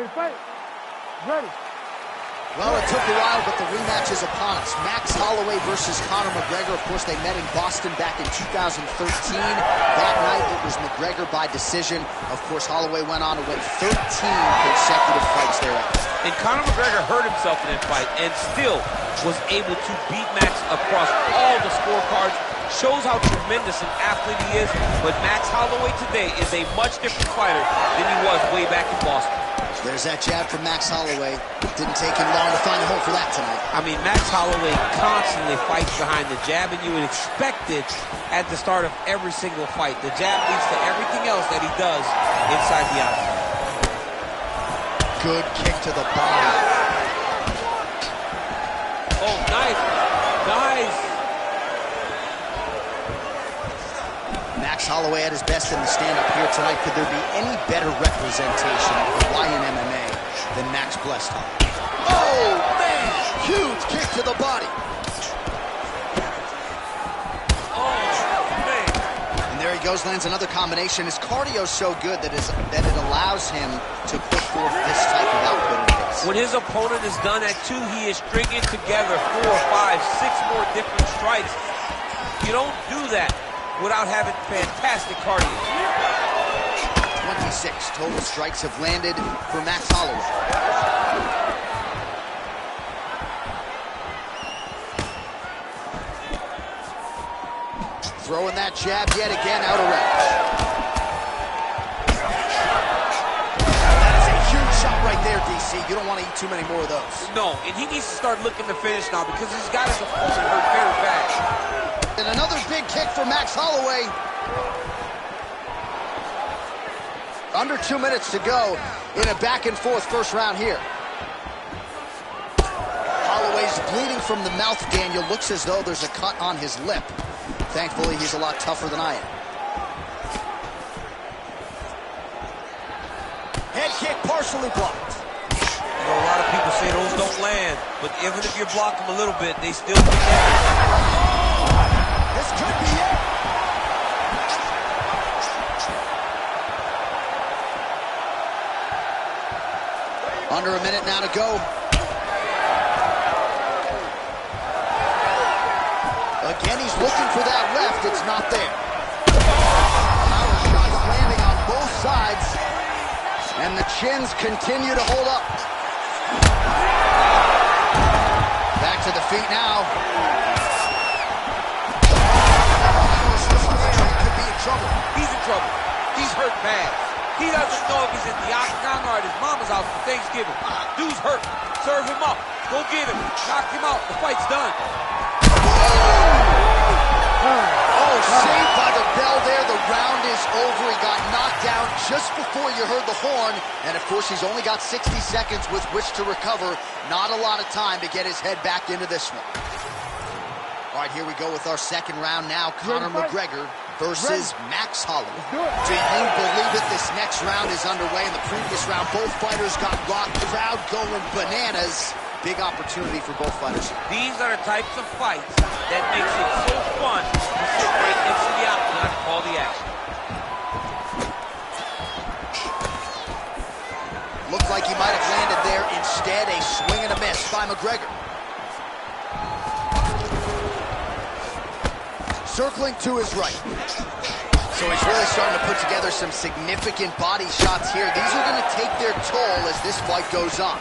Speaker 1: fight. Ready.
Speaker 2: Well, it took a while, but the rematch is upon us. Max Holloway versus Conor McGregor. Of course, they met in Boston back in 2013. That night, it was McGregor by decision. Of course, Holloway went on to win 13 consecutive fights thereafter.
Speaker 3: And Conor McGregor hurt himself in that fight and still was able to beat Max across all the scorecards. Shows how tremendous an athlete he is. But Max Holloway today is a much different fighter than he was way back in Boston.
Speaker 2: There's that jab from Max Holloway. Didn't take him long to find a hole for that tonight.
Speaker 3: I mean, Max Holloway constantly fights behind the jab, and you would expect it at the start of every single fight. The jab leads to everything else that he does inside the octagon.
Speaker 2: Good kick to the body.
Speaker 3: Oh, nice. Nice.
Speaker 2: Max Holloway at his best in the stand-up here tonight. Could there be any better representation of Hawaiian MMA than Max blessed Holloway? Oh, man! Huge kick to the body.
Speaker 3: Oh, man.
Speaker 2: And there he goes, lands another combination. His cardio's so good that it allows him to put forth this type of output in pace.
Speaker 3: When his opponent is done at 2, he is stringing together 4, 5, 6 more different strikes. You don't do that without having fantastic cardio.
Speaker 2: 26 total strikes have landed for Max Holloway. Throwing that jab yet again out of range. That is a huge shot right there, DC. You don't want to eat too many more of those.
Speaker 3: No, and he needs to start looking to finish now because he's got his opponent hurt very bad.
Speaker 2: And another big kick for Max Holloway. Under 2 minutes to go in a back-and-forth first round here. Holloway's bleeding from the mouth, Daniel. Looks as though there's a cut on his lip. Thankfully, he's a lot tougher than I am. Head kick partially blocked.
Speaker 3: You know, a lot of people say those don't land, but even if you block them a little bit, they still can land.
Speaker 2: This could be it. Under a minute now to go. Again, he's looking for that left. It's not there. Power shots landing on both sides. And the chins continue to hold up. Back to the feet now. Could be in trouble.
Speaker 3: He's in trouble. He's hurt bad. He doesn't know if he's in the octagon or at his mama's house for Thanksgiving. Dude's hurt. Serve him up. Go get him. Knock him out. The fight's done.
Speaker 2: Oh, saved by the bell there. The round is over. He got knocked down just before you heard the horn. And, of course, he's only got 60 seconds with which to recover. Not a lot of time to get his head back into this one. All right, here we go with our second round now. Conor McGregor versus Max Holloway. Do you believe it? This next round is underway. In the previous round, both fighters got rocked. Crowd going bananas. Big opportunity for both fighters.
Speaker 3: These are the types of fights that makes it so fun to sit right next to the octagon and call the action.
Speaker 2: Looked like he might have landed there. Instead, a swing and a miss by McGregor. Circling to his right. So he's really starting to put together some significant body shots here. These are going to take their toll as this fight goes on.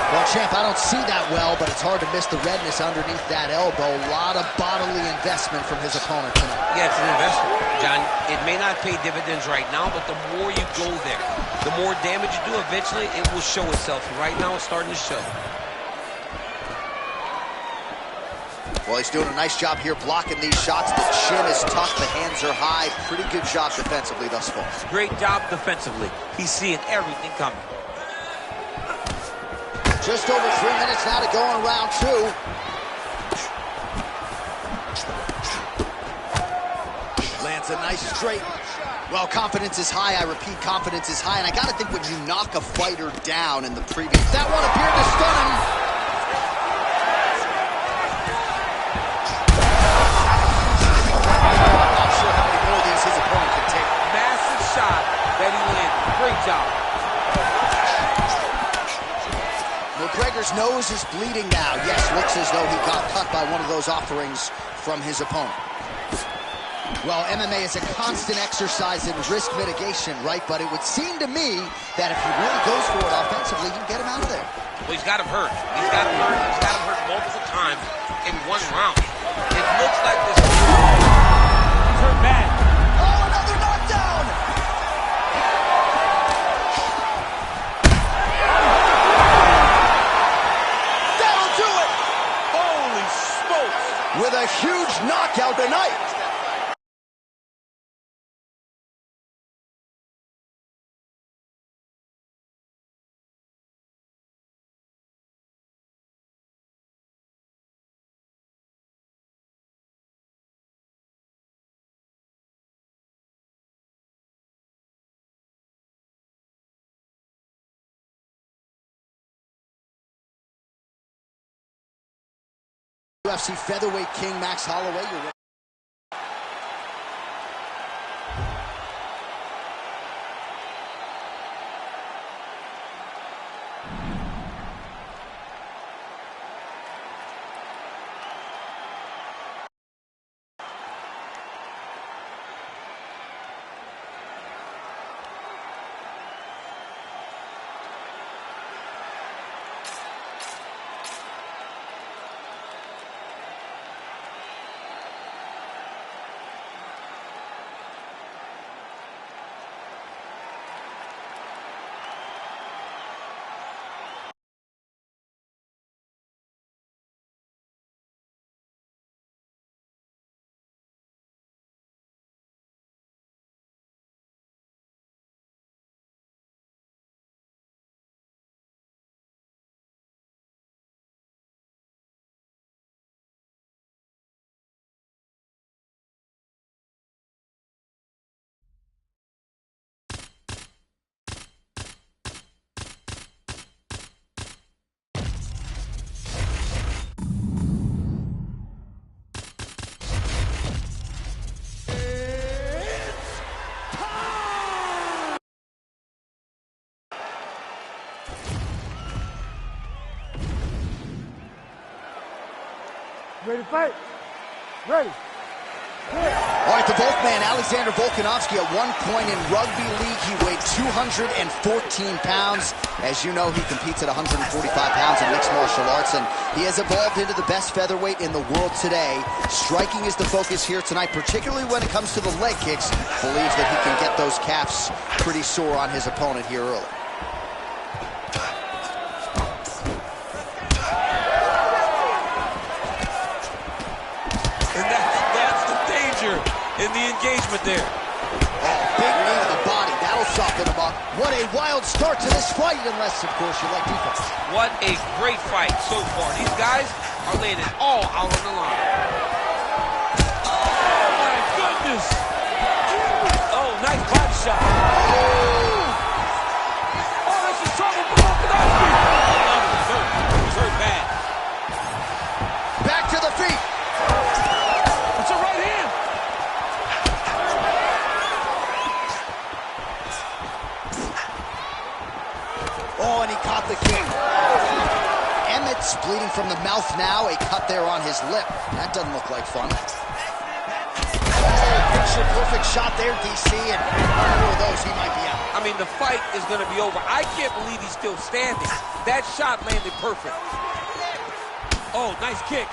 Speaker 2: Well, champ, I don't see that well, but it's hard to miss the redness underneath that elbow. A lot of bodily investment from his opponent tonight.
Speaker 3: Yeah, it's an investment, John. It may not pay dividends right now, but the more you go there, the more damage you do, eventually it will show itself. And right now, it's starting to show.
Speaker 2: Well, he's doing a nice job here blocking these shots. The chin is tough, the hands are high. Pretty good job defensively thus far.
Speaker 3: Great job defensively. He's seeing everything coming.
Speaker 2: Just over 3 minutes now to go in round two. Lands a nice straight. Well, confidence is high. I repeat, confidence is high. And I got to think when you knock a fighter down in the previous... That one appeared to stun him. I'm not sure how many more of these his opponent can take.
Speaker 4: job.
Speaker 2: McGregor's nose is bleeding now. Yes, looks as though he got cut by one of those offerings from his opponent. Well, MMA is a constant exercise in risk mitigation, right? But it would seem to me that if he really goes for it offensively, he can get him out of there.
Speaker 3: Well, he's got him hurt. He's got him hurt. He's got him hurt multiple times in one round. It looks like this.
Speaker 4: He's hurt bad.
Speaker 2: Oh, another knockdown! That'll do it!
Speaker 4: Holy smokes!
Speaker 2: With a huge knockout tonight. UFC featherweight king Max Holloway.
Speaker 1: Ready to fight? Ready.
Speaker 2: All right, the Volkman, Alexander Volkanovski, at one point in rugby league, he weighed 214 pounds. As you know, he competes at 145 pounds in mixed martial arts, and he has evolved into the best featherweight in the world today. Striking is the focus here tonight, particularly when it comes to the leg kicks. Believes that he can get those calves pretty sore on his opponent here early.
Speaker 4: In the engagement there.
Speaker 2: Oh, big knee to the body. That'll soften him up. What a wild start to this fight, unless, of course, you like defense.
Speaker 3: What a great fight so far. These guys are laying it all out on the line.
Speaker 4: Oh, my goodness. Oh, nice body shot. Oh, that's a trouble for Volkanovski. He's hurt. He's hurt bad.
Speaker 2: Back to the feet.
Speaker 4: That's a right hand.
Speaker 2: Oh, and he caught the king. Emmett's bleeding from the mouth now. A cut there on his lip. That doesn't look like fun. Oh, picture-perfect shot there, DC, and one of those, he might be out.
Speaker 4: I mean, the fight is going to be over. I can't believe he's still standing. That shot landed perfect. Oh, nice kick.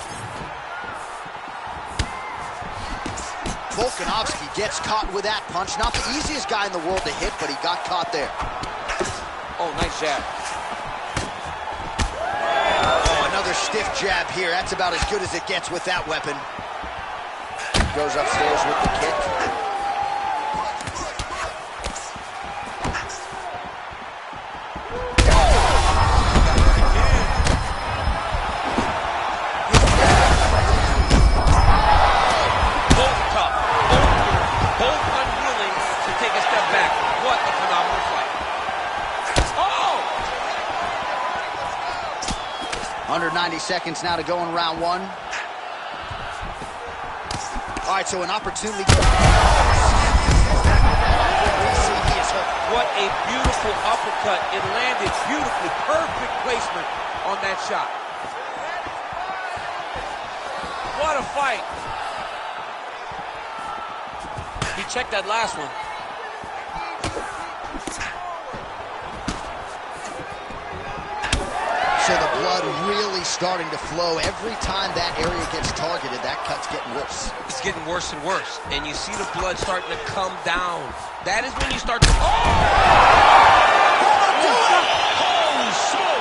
Speaker 2: Volkanovski gets caught with that punch. Not the easiest guy in the world to hit, but he got caught there.
Speaker 4: Oh, nice jab.
Speaker 2: Oh, another stiff jab here. That's about as good as it gets with that weapon. Goes upstairs with the kick.
Speaker 3: Both tough, both unwilling to take a step back. What a phenomenal fight.
Speaker 2: Under 90 seconds now to go in round one. All right, so an opportunity. He is
Speaker 4: What a beautiful uppercut. It landed beautifully. Perfect placement on that shot. What a fight. He checked that last one.
Speaker 2: So the blood really starting to flow. Every time that area gets targeted, that cut's getting worse.
Speaker 3: It's getting worse and worse. And you see the blood starting to come down. That is when you start to... Holy smoke!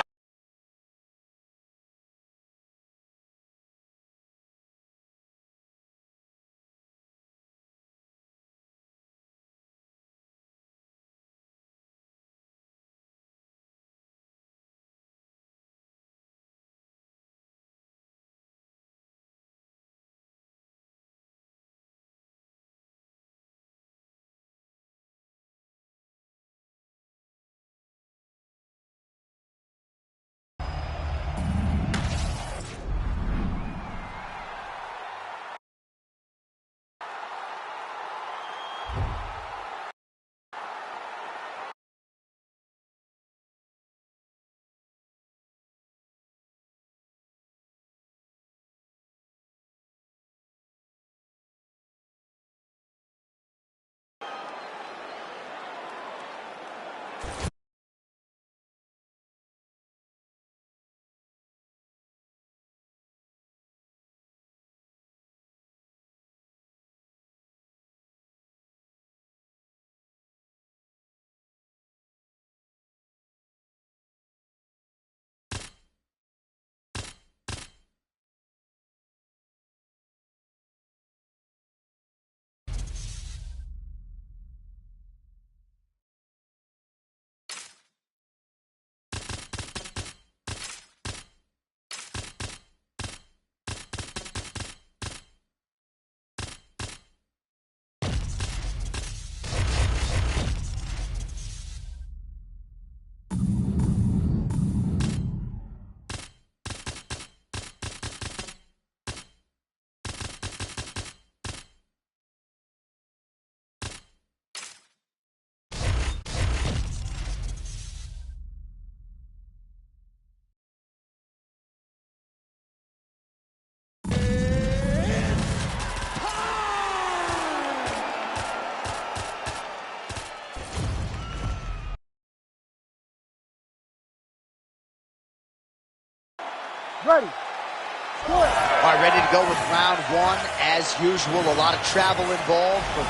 Speaker 1: Ready. Good.
Speaker 2: All right, ready to go with round one. As usual, a lot of travel involved. And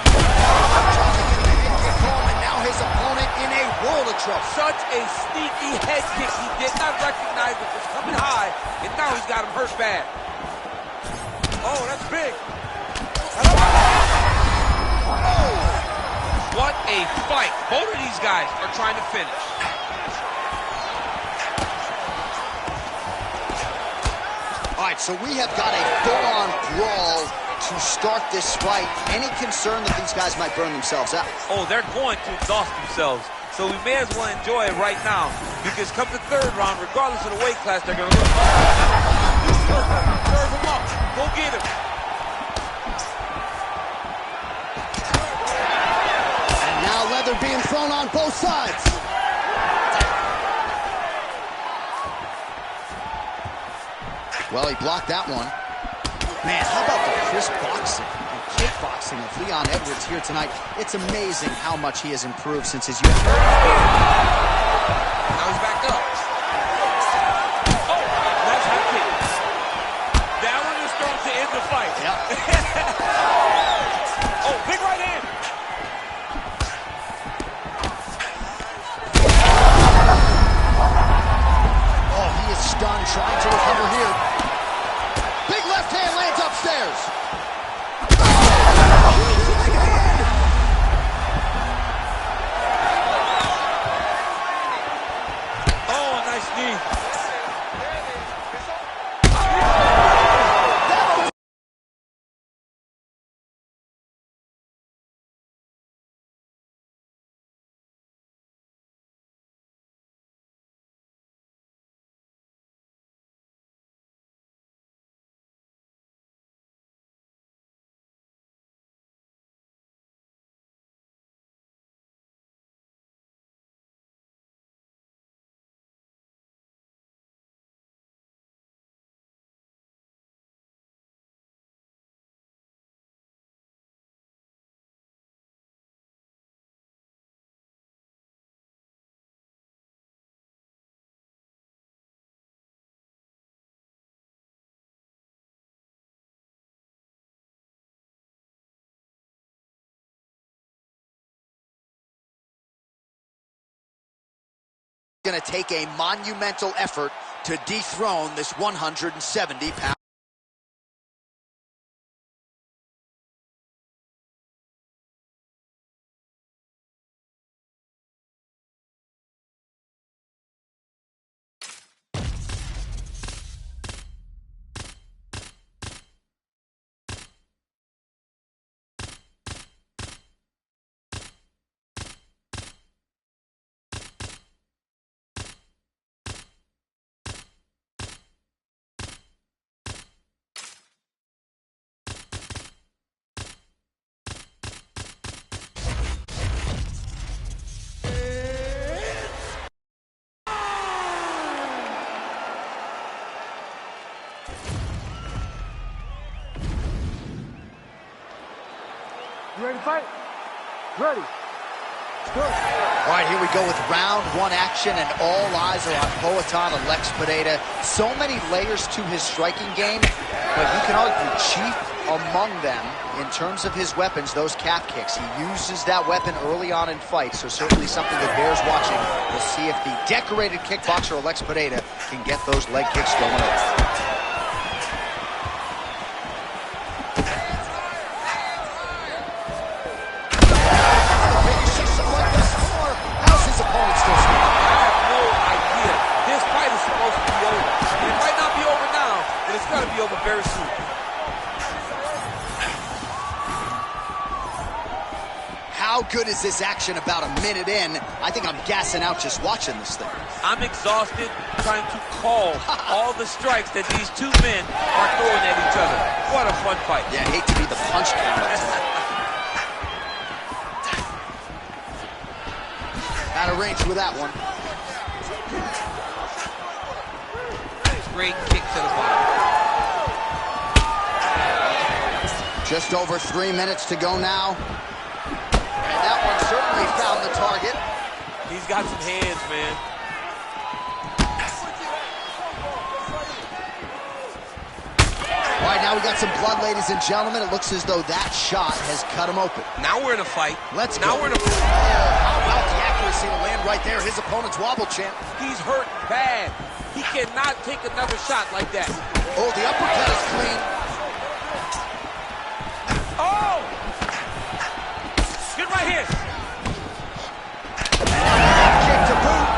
Speaker 2: now his opponent in a world of trouble.
Speaker 4: Such a sneaky head kick. He did not recognize it was coming high, and now he's got him hurt bad. Oh, that's big.
Speaker 3: What a fight. Both of these guys are trying to finish.
Speaker 2: All right, so we have got a full-on brawl to start this fight. Any concern that these guys might burn themselves out?
Speaker 4: Oh, they're going to exhaust themselves. So we may as well enjoy it right now, because come the third round, regardless of the weight class, they're going to look. Serve him up. Go get him.
Speaker 2: And now leather being thrown on both sides. Well, he blocked that one. Man, how about the crisp boxing and kickboxing of Leon Edwards here tonight? It's amazing how much he has improved since his youth.
Speaker 3: Now he's backed up.
Speaker 4: Oh, that's high kick. That one is thrown to end the fight.
Speaker 2: Yep.
Speaker 4: Oh, big right hand.
Speaker 2: Oh, he is stunned, trying to recover here. Big left hand lands upstairs. Oh, huge right hand. Going to take a monumental effort to dethrone this 170-pound.
Speaker 1: You ready to fight? Ready. Let's do it.
Speaker 2: All right, here we go with round one action, and all eyes are on Poatan Alex Pereira. So many layers to his striking game, but you can argue chief among them in terms of his weapons, those calf kicks. He uses that weapon early on in fights, so certainly something that bears watching. We'll see if the decorated kickboxer Alex Pereira can get those leg kicks going over.
Speaker 4: Over very soon.
Speaker 2: How good is this action about a minute in? I think I'm gassing out just watching this thing.
Speaker 4: I'm exhausted trying to call all the strikes that these two men are throwing at each other. What a fun fight.
Speaker 2: Yeah, I hate to be the punch counter tonight. Out of range with that one.
Speaker 3: Great kick to the body.
Speaker 2: Just over 3 minutes to go now. And that one certainly found the target.
Speaker 4: He's got some hands, man.
Speaker 2: All right, now we got some blood, ladies and gentlemen. It looks as though that shot has cut him open.
Speaker 3: Now we're in a fight.
Speaker 2: Let's
Speaker 3: now
Speaker 2: go.
Speaker 3: We're in a fight.
Speaker 2: How about the accuracy to land right there? His opponent's wobble champ.
Speaker 4: He's hurt bad. He cannot take another shot like that.
Speaker 2: Oh, the uppercut is clean.
Speaker 4: Oh! Good right here.
Speaker 2: Kick to boot.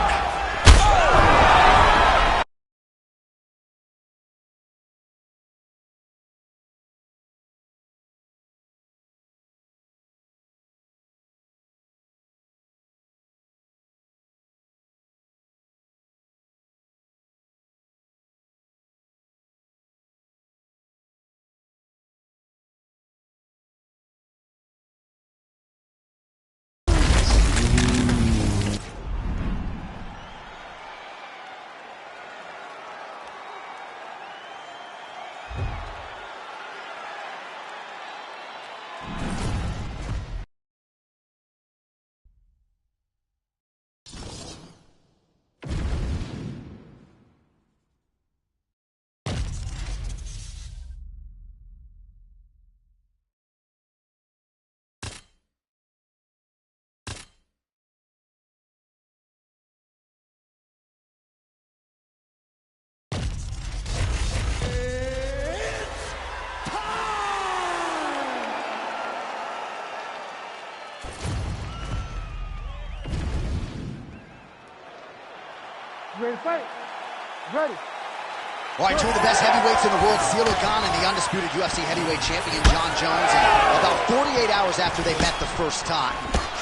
Speaker 1: You ready to fight? Ready.
Speaker 2: All right, two of the best heavyweights in the world, Ciryl Gane and the undisputed UFC heavyweight champion, John Jones. And about 48 hours after they met the first time,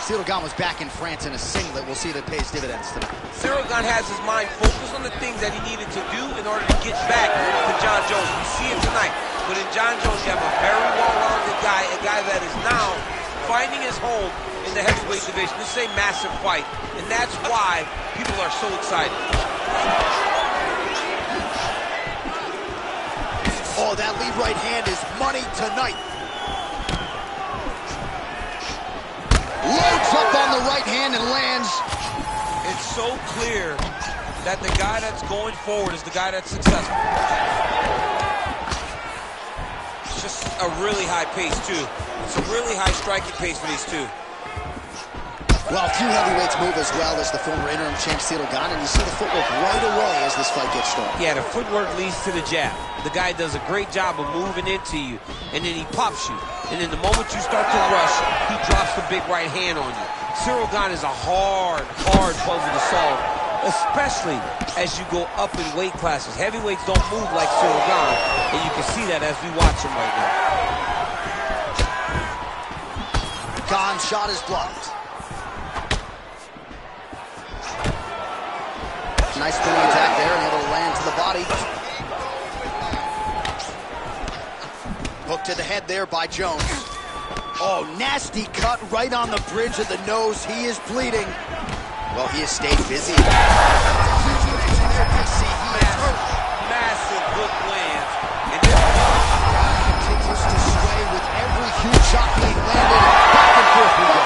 Speaker 2: Ciryl Gane was back in France in a singlet. We'll see if it pays dividends tonight.
Speaker 3: Ciryl Gane has his mind focused on the things that he needed to do in order to get back to John Jones. We see it tonight. But in John Jones, you have a very well-rounded guy, a guy that is now finding his home in the heavyweight division. This is a massive fight, and that's why people are so excited.
Speaker 2: Oh, that lead right hand is money tonight. Loads up on the right hand and lands.
Speaker 4: It's so clear that the guy that's going forward is the guy that's successful. It's just a really high pace, too. It's a really high striking pace for these two.
Speaker 2: Well, a few heavyweights move as well as the former interim champ Cyril Gane, and you see the footwork right away as this fight gets started.
Speaker 3: Yeah, the footwork leads to the jab. The guy does a great job of moving into you, and then he pops you. And then the moment you start to rush, he drops the big right hand on you. Cyril Gane is a hard puzzle to solve, especially as you go up in weight classes. Heavyweights don't move like Cyril Gane, and you can see that as we watch him right now.
Speaker 2: Gane's shot is blocked. Nice spinning attack there, and able to land to the body. Hook to the head there by Jones. Oh, nasty cut right on the bridge of the nose. He is bleeding. Well, he has stayed busy.
Speaker 3: Massive hook lands. And
Speaker 2: Continues to sway with every huge shot being landed. Back and forth we go.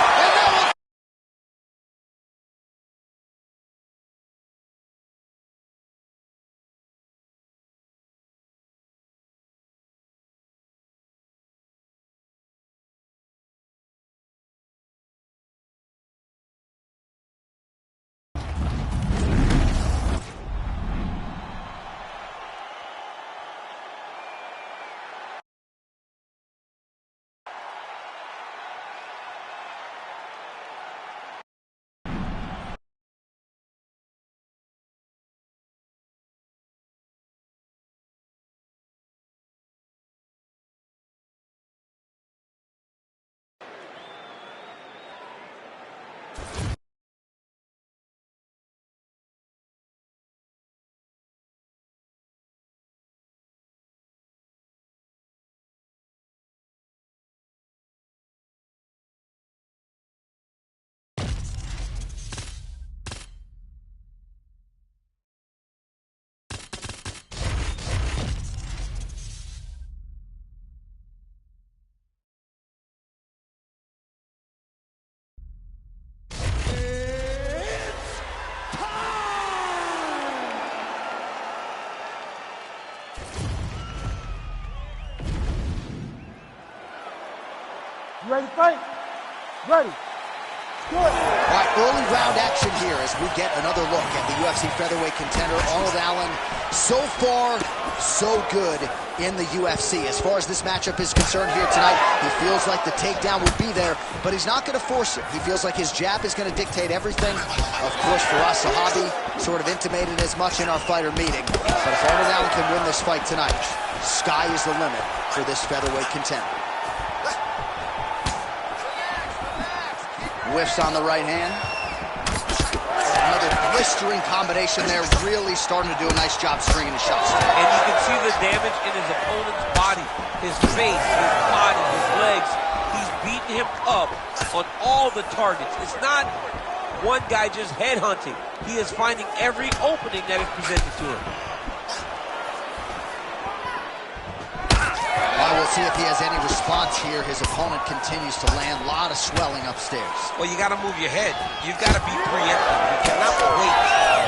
Speaker 1: You ready to fight? Ready. Good.
Speaker 2: All right, early round action here as we get another look at the UFC featherweight contender, Arnold Allen. So far, so good in the UFC. As far as this matchup is concerned here tonight, he feels like the takedown will be there, but he's not going to force it. He feels like his jab is going to dictate everything. Of course, for us, Sahabi sort of intimated as much in our fighter meeting. But if Arnold Allen can win this fight tonight, sky is the limit for this featherweight contender. Whiffs on the right hand. Another blistering combination there, really starting to do a nice job stringing his shots.
Speaker 3: And you can see the damage in his opponent's body, his face, his body, his legs. He's beating him up on all the targets. It's not one guy just headhunting. He is finding every opening that is presented to him.
Speaker 2: We'll see if he has any response here. His opponent continues to land. A lot of swelling upstairs.
Speaker 3: Well, you got to move your head. You've got to be preemptive. You cannot wait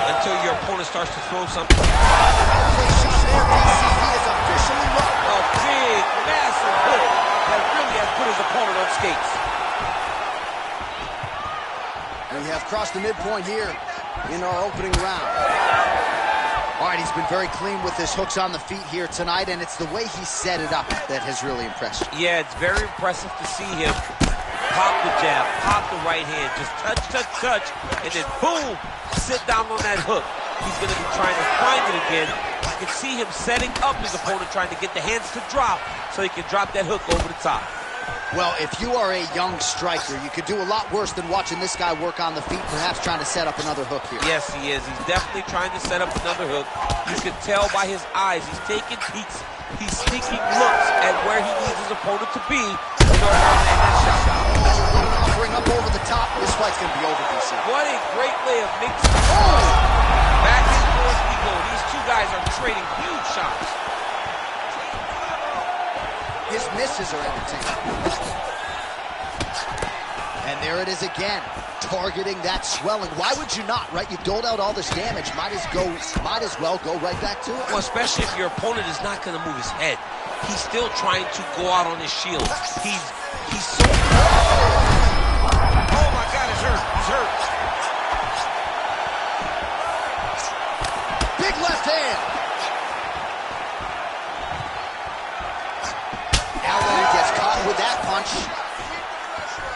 Speaker 3: until your opponent starts to throw something.
Speaker 2: He is officially up.
Speaker 3: A big, massive hook that really has put his opponent on skates.
Speaker 2: And we have crossed the midpoint here in our opening round. All right, he's been very clean with his hooks on the feet here tonight, and it's the way he set it up that has really impressed you.
Speaker 3: Yeah, it's very impressive to see him pop the jab, pop the right hand, just touch, and then boom, sit down on that hook. He's going to be trying to find it again. You can see him setting up his opponent, trying to get the hands to drop so he can drop that hook over the top.
Speaker 2: Well, if you are a young striker, you could do a lot worse than watching this guy work on the feet, perhaps trying to set up another hook here.
Speaker 3: Yes, he is. He's definitely trying to set up another hook. You can tell by his eyes. He's taking peeks. He's sneaking looks at where he needs his opponent to be in order to land that shot.
Speaker 2: Bring up over the top. This fight's going to be over, DC.
Speaker 3: What a great way of mixing. Oh! Back and forth we go. These two guys are trading huge shots.
Speaker 2: His misses are entertaining. And there it is again, targeting that swelling. Why would you not, right? You've doled out all this damage. Might as well go right back to it.
Speaker 3: Well, especially if your opponent is not going to move his head. He's still trying to go out on his shield. He's so... Oh my God, it hurt. He's
Speaker 4: hurt.
Speaker 2: Big left hand. Allen gets caught with that punch.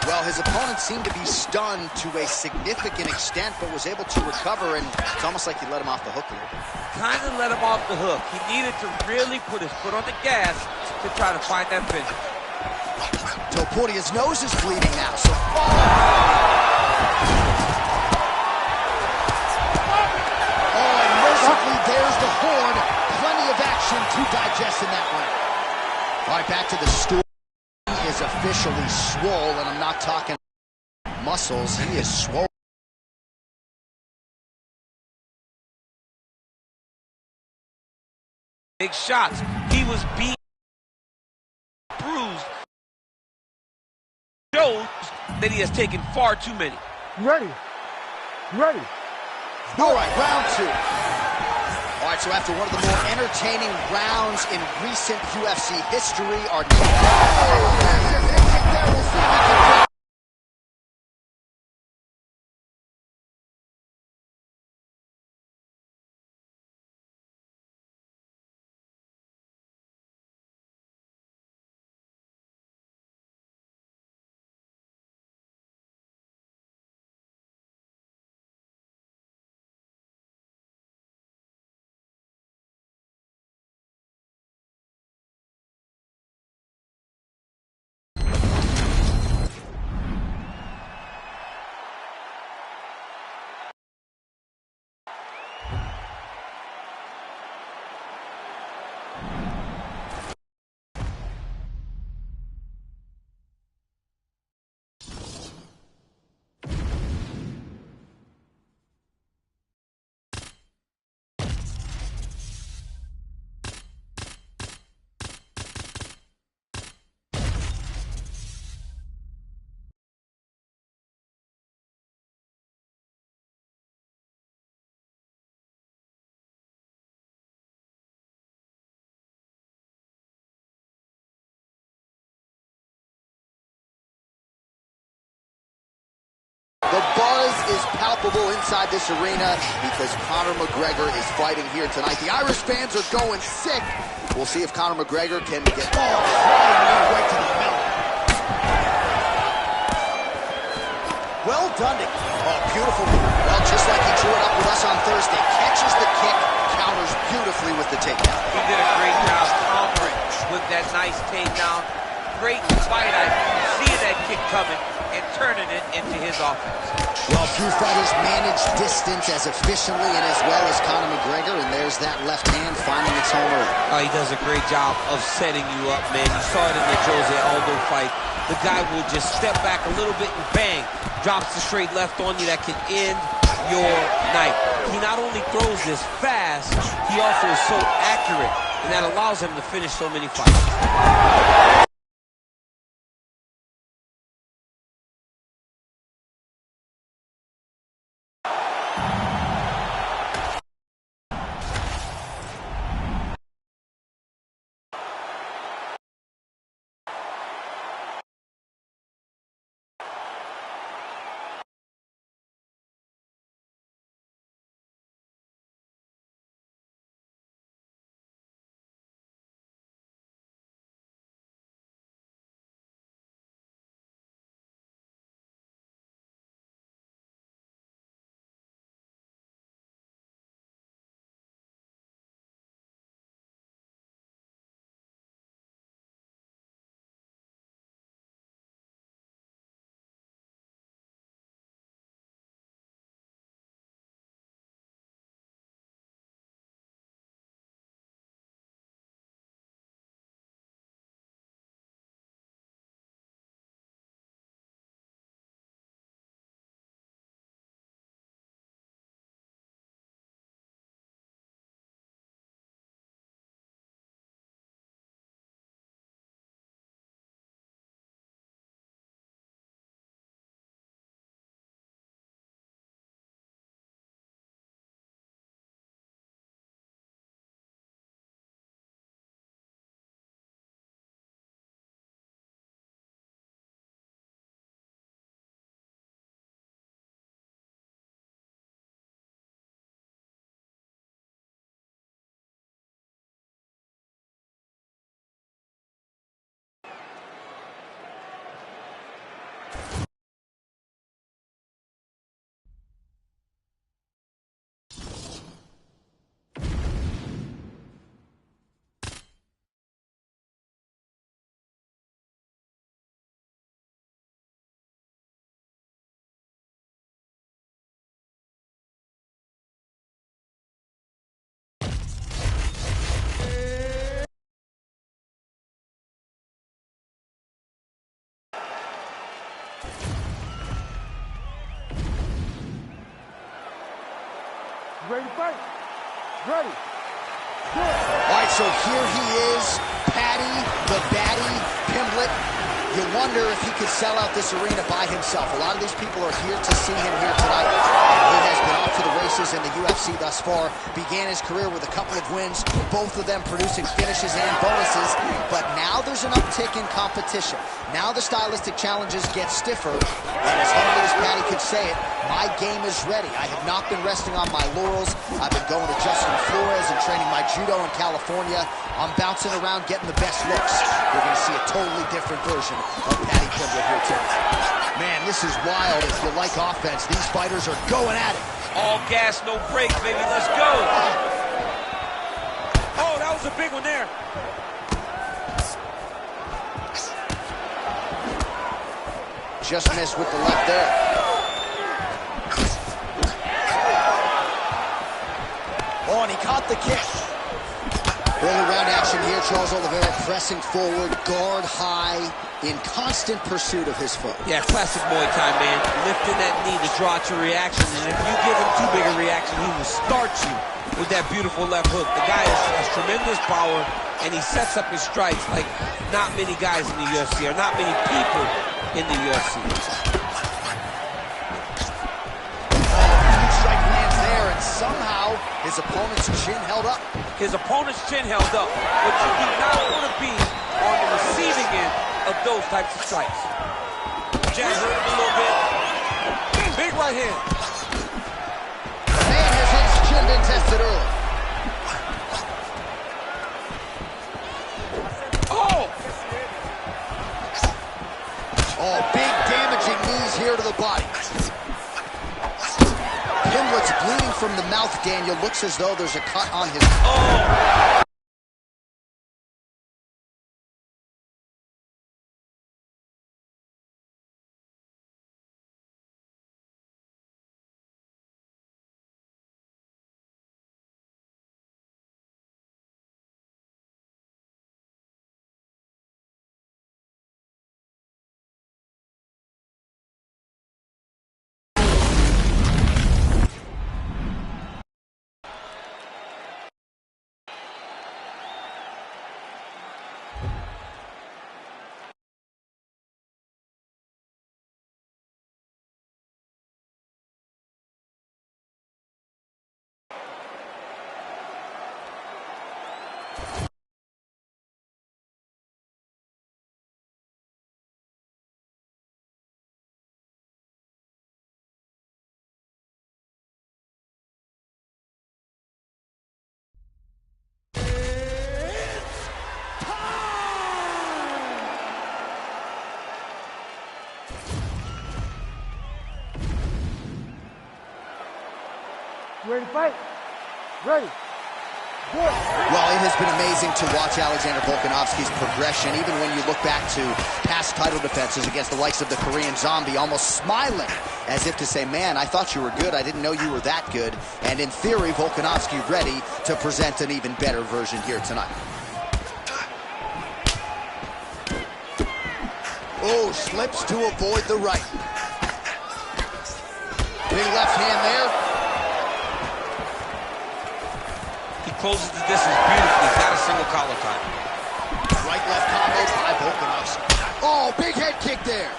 Speaker 2: Well, his opponent seemed to be stunned to a significant extent, but was able to recover, and it's almost like he let him off the hook a little bit.
Speaker 4: Kind of let him off the hook. He needed to really put his foot on the gas to try to find that finish.
Speaker 2: Topunia's nose is bleeding now, so oh, and mercifully there's the horn. Plenty of action to digest in that one. All right, back to the stool. He is officially swole, and I'm not talking muscles. He is swole.
Speaker 4: Big shots. He was beat, bruised. Shows that he has taken far too many.
Speaker 1: You ready? You ready?
Speaker 2: All right, round two. All right, so after one of the more entertaining rounds in recent UFC history, our The buzz is palpable inside this arena because Conor McGregor is fighting here tonight. The Irish fans are going sick. We'll see if Conor McGregor can get right to the middle. Well done. Oh, beautiful. Well, just like he drew it up with us on Thursday. Catches the kick, counters beautifully with the takedown.
Speaker 4: He did a great job countering with that nice takedown. Great fight IQ, seeing that kick coming and turning it into his offense.
Speaker 2: Well, few fighters manage distance as efficiently and as well as Conor McGregor, and there's that left hand finding its home early.
Speaker 3: He does a great job of setting you up, man. You saw it in the Jose Aldo fight. The guy will just step back a little bit and bang, drops the straight left on you that can end your night. He not only throws this fast, he also is so accurate, and that allows him to finish so many fights.
Speaker 1: You ready to fight? Ready.
Speaker 2: All right, so here he is, Patty, the baddie, Pimblett. You wonder if he could sell out this arena by himself. A lot of these people are here to see him here tonight. He has been off to the races in the UFC thus far. Began his career with a couple of wins, both of them producing finishes and bonuses. But now there's an uptick in competition. Now the stylistic challenges get stiffer. And as humbly as Patty could say it, my game is ready. I have not been resting on my laurels. I've been going to Justin Flores and training my judo in California. I'm bouncing around getting the best looks. We're going to see a totally different version of Patty Pimblett here tonight. Man, this is wild. If you like offense, these fighters are going at it.
Speaker 3: All gas, no brakes, baby. Let's go.
Speaker 6: Oh, that was a big one there.
Speaker 2: Just missed with the left there. Oh, and he caught the kick. Early round action here. Charles Oliveira pressing forward, guard high, in constant pursuit of his foe.
Speaker 3: Yeah, classic Muay Thai, man. Lifting that knee to draw out your reaction, and if you give him too big a reaction, he will start you with that beautiful left hook. The guy has tremendous power, and he sets up his strikes like not many guys in the UFC, or not many people in the UFC.
Speaker 2: Strike lands there, and somehow his opponent's chin held up.
Speaker 3: His opponent's chin held up, but you do not want to be on the receiving end of those types of strikes.
Speaker 6: Jab hurt him a little bit. Big right hand.
Speaker 2: Man has his chin been tested early.
Speaker 3: Oh!
Speaker 2: Oh, big damaging knees here to the body. Pimblett's bleeding from the mouth, Daniel. Looks as though there's a cut on his...
Speaker 3: Oh!
Speaker 1: You ready to fight? Ready. Good.
Speaker 2: Well, it has been amazing to watch Alexander Volkanovski's progression, even when you look back to past title defenses against the likes of the Korean Zombie, almost smiling as if to say, man, I thought you were good. I didn't know you were that good. And in theory, Volkanovski ready to present an even better version here tonight. Oh, slips to avoid the right. Big left hand there.
Speaker 3: Closes the distance beautifully. He's got a single collar time.
Speaker 2: Right-left combo by Volkanovski. Oh, big head kick there.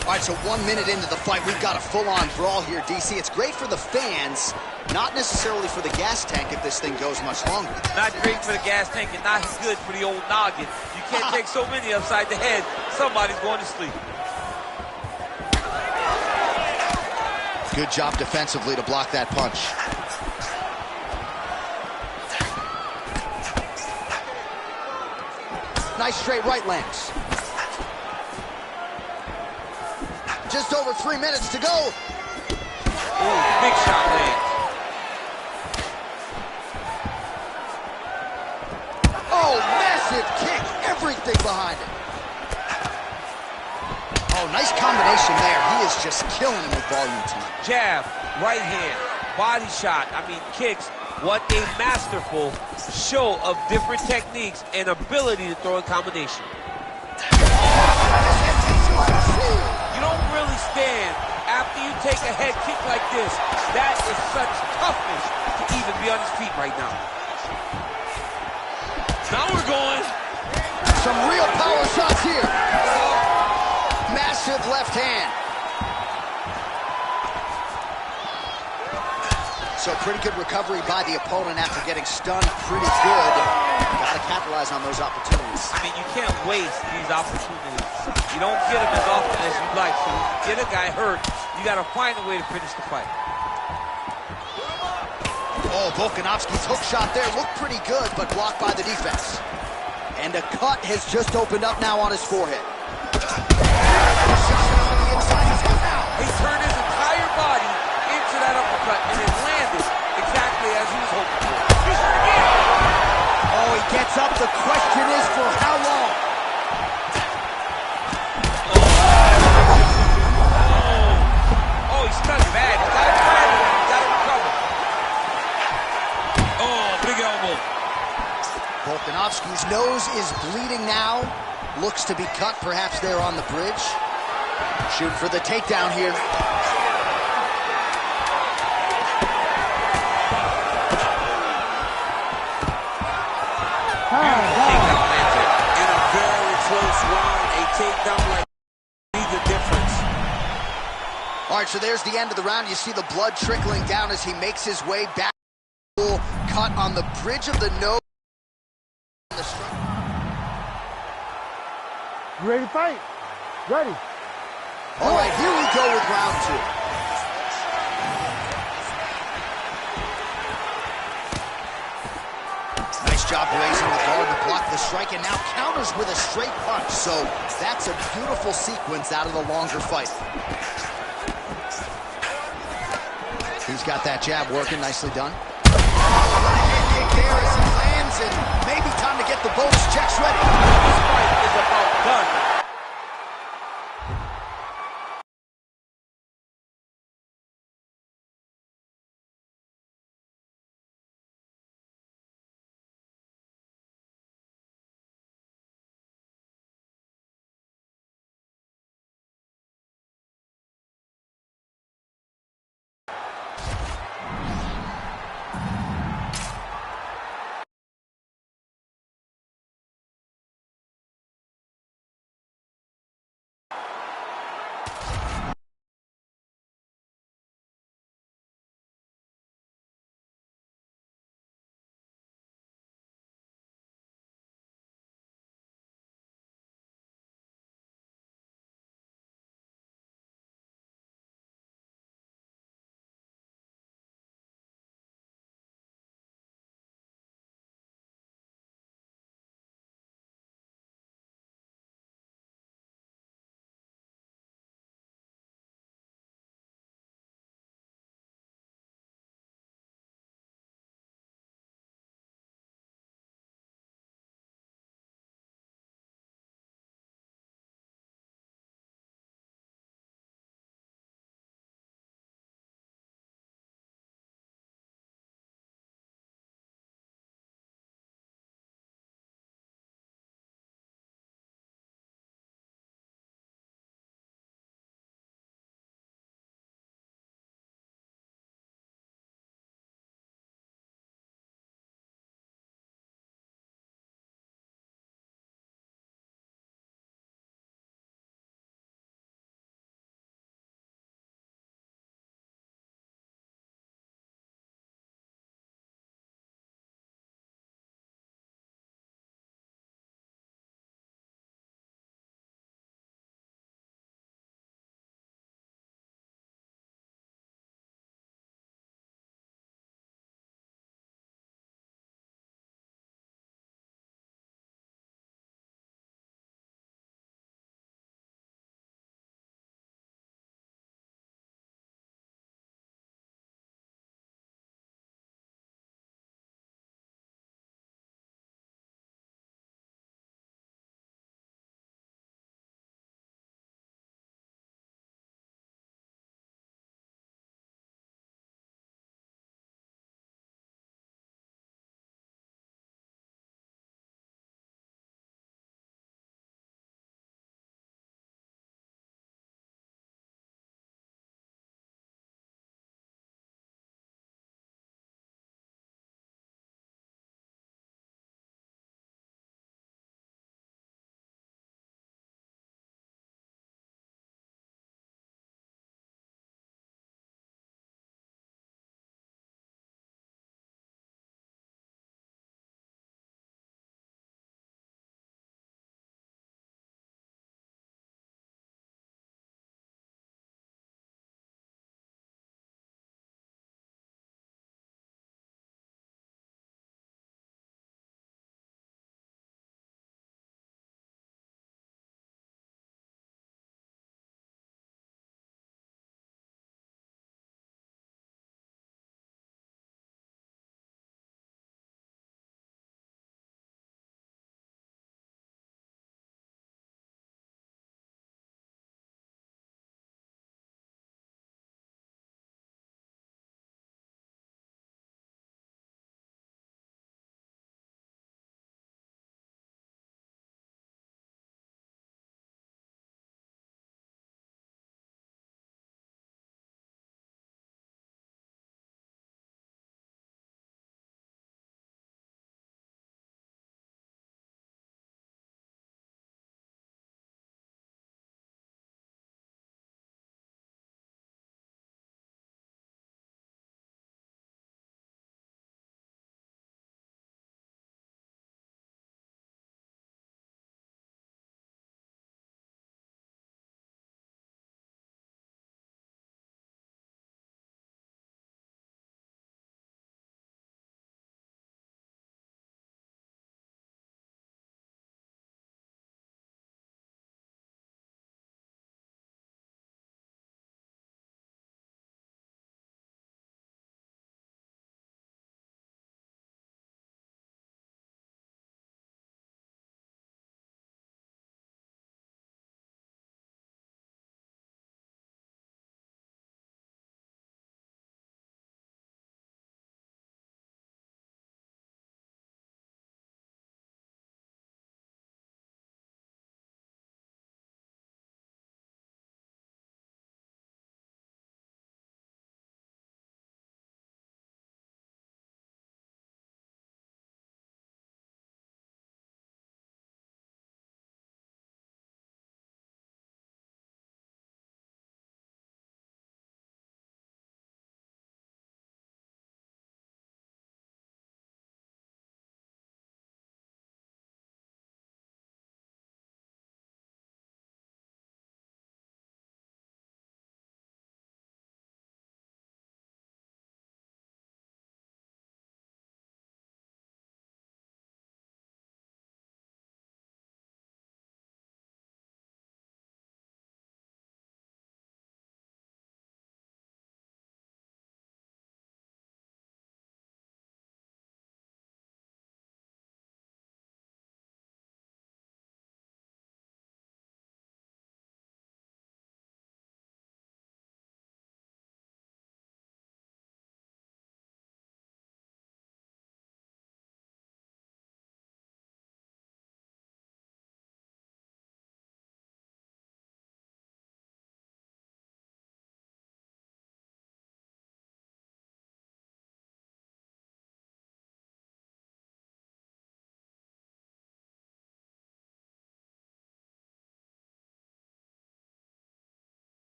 Speaker 2: All right, so 1 minute into the fight, we've got a full-on brawl here, DC. It's great for the fans, not necessarily for the gas tank if this thing goes much longer.
Speaker 3: Not great for the gas tank and not good for the old noggin. You can't take so many upside the head. Somebody's going to sleep.
Speaker 2: Good job defensively to block that punch. Nice straight right lands. Just over 3 minutes to go.
Speaker 3: Ooh, big shot lands.
Speaker 2: Oh, massive kick. Everything behind it. Oh, nice combination there. He is just killing him with volume tonight.
Speaker 3: Jab, right hand, body shot. I mean, kicks. What a masterful show of different techniques and ability to throw in combination. You don't really stand after
Speaker 4: you take a head kick like this? That is such toughness to even be on his feet right now. Now we're going.
Speaker 2: Some real power shots here. Massive left hand. So pretty good recovery by the opponent after getting stunned pretty good. Got to capitalize on those opportunities.
Speaker 4: I mean, you can't waste these opportunities. You don't get them as often as you'd like. So when you get a guy hurt, you got to find a way to finish the fight.
Speaker 2: Oh, Volkanovski's hook shot there looked pretty good, but blocked by the defense. And a cut has just opened up now on his forehead.
Speaker 4: He turned his entire body into that uppercut, and it landed exactly as he was hoping for.
Speaker 2: Oh, he gets up. The question is for how long?
Speaker 4: Oh, he's cut bad. He's got to grab it. He's got to recover. Oh, big elbow.
Speaker 2: Volkanovski's nose is bleeding now. Looks to be cut, perhaps there on the bridge. Shooting for the takedown here.
Speaker 6: In a very close round, a takedown like be the difference.
Speaker 2: All right, so there's the end of the round. You see the blood trickling down as he makes his way back. Cut on the bridge of the nose.
Speaker 1: You ready to fight? Ready.
Speaker 2: All right, here we go with round two. Nice job raising the guard to block the strike, and now counters with a straight punch. So that's a beautiful sequence out of the longer fight. He's got that jab working, nicely done. Head kick there as he lands, and maybe time to get the bonus checks ready.
Speaker 4: This fight is about done.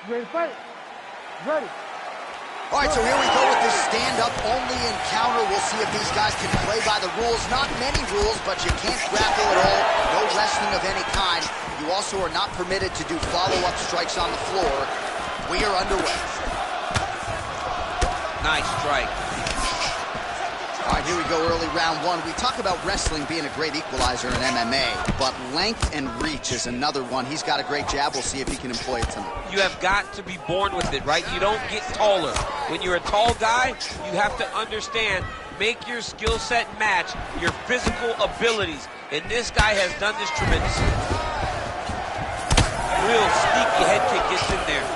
Speaker 1: You ready to fight? Ready.
Speaker 2: All right, so here we go with this stand-up only encounter. We'll see if these guys can play by the rules. Not many rules, but you can't grapple at all. No wrestling of any kind. You also are not permitted to do follow-up strikes on the floor. We are underway.
Speaker 3: Nice strike.
Speaker 2: All right, here we go, early round one. We talk about wrestling being a great equalizer in MMA, but length and reach is another one. He's got a great jab. We'll see if he can employ it tonight.
Speaker 3: You have got to be born with it, right? You don't get taller. When you're a tall guy, you have to understand, make your skill set match your physical abilities. And this guy has done this tremendously. Real sneaky head kick gets in there.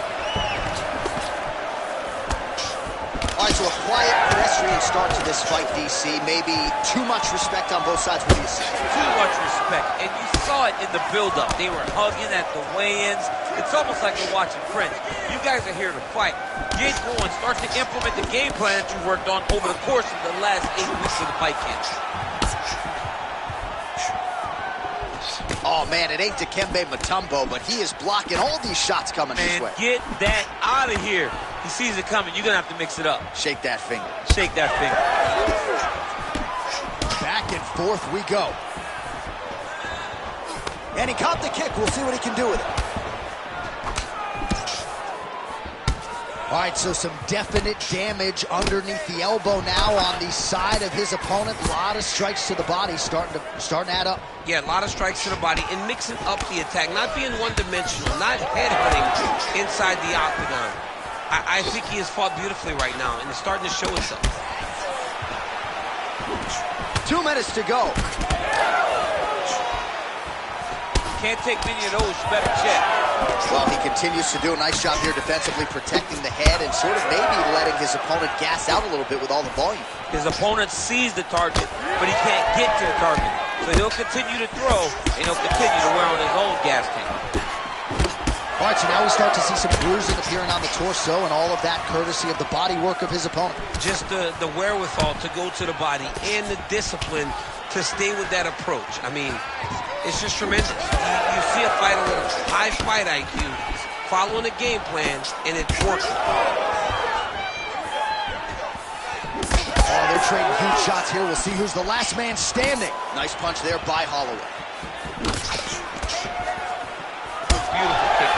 Speaker 2: All right, so a quiet, pedestrian start to this fight, DC. Maybe too much respect on both sides. What do you see?
Speaker 3: Too much respect. And you saw it in the build-up. They were hugging at the weigh-ins. It's almost like you're watching Friends. You guys are here to fight. Get going. Start to implement the game plan that you worked on over the course of the last 8 weeks of the fight camp.
Speaker 2: Oh, man, it ain't Dikembe Mutombo, but he is blocking all these shots coming his way.
Speaker 3: Get that out of here. He sees it coming. You're going to have to mix it up.
Speaker 2: Shake that finger.
Speaker 3: Shake that finger.
Speaker 2: Back and forth we go. And he caught the kick. We'll see what he can do with it. All right, so some definite damage underneath the elbow now on the side of his opponent. A lot of strikes to the body starting to add up.
Speaker 3: Yeah, a lot of strikes to the body and mixing up the attack, not being one-dimensional, not headhunting inside the octagon. I think he has fought beautifully right now, and it's starting to show itself.
Speaker 2: 2 minutes to go.
Speaker 3: Can't take many of those. You better check.
Speaker 2: Well, he continues to do a nice job here defensively, protecting the head and sort of maybe letting his opponent gas out a little bit with all the volume.
Speaker 3: His opponent sees the target, but he can't get to the target. So he'll continue to throw, and he'll continue to wear on his own gas tank.
Speaker 2: All right, so now we start to see some bruising appearing on the torso, and all of that courtesy of the body work of his opponent.
Speaker 3: Just the wherewithal to go to the body and the discipline to stay with that approach. I mean, it's just tremendous. You see a fighter with a high fight IQ following a game plan, and it's working.
Speaker 2: Oh, they're trading huge shots here. We'll see who's the last man standing. Nice punch there by Holloway.
Speaker 3: Beautiful kick.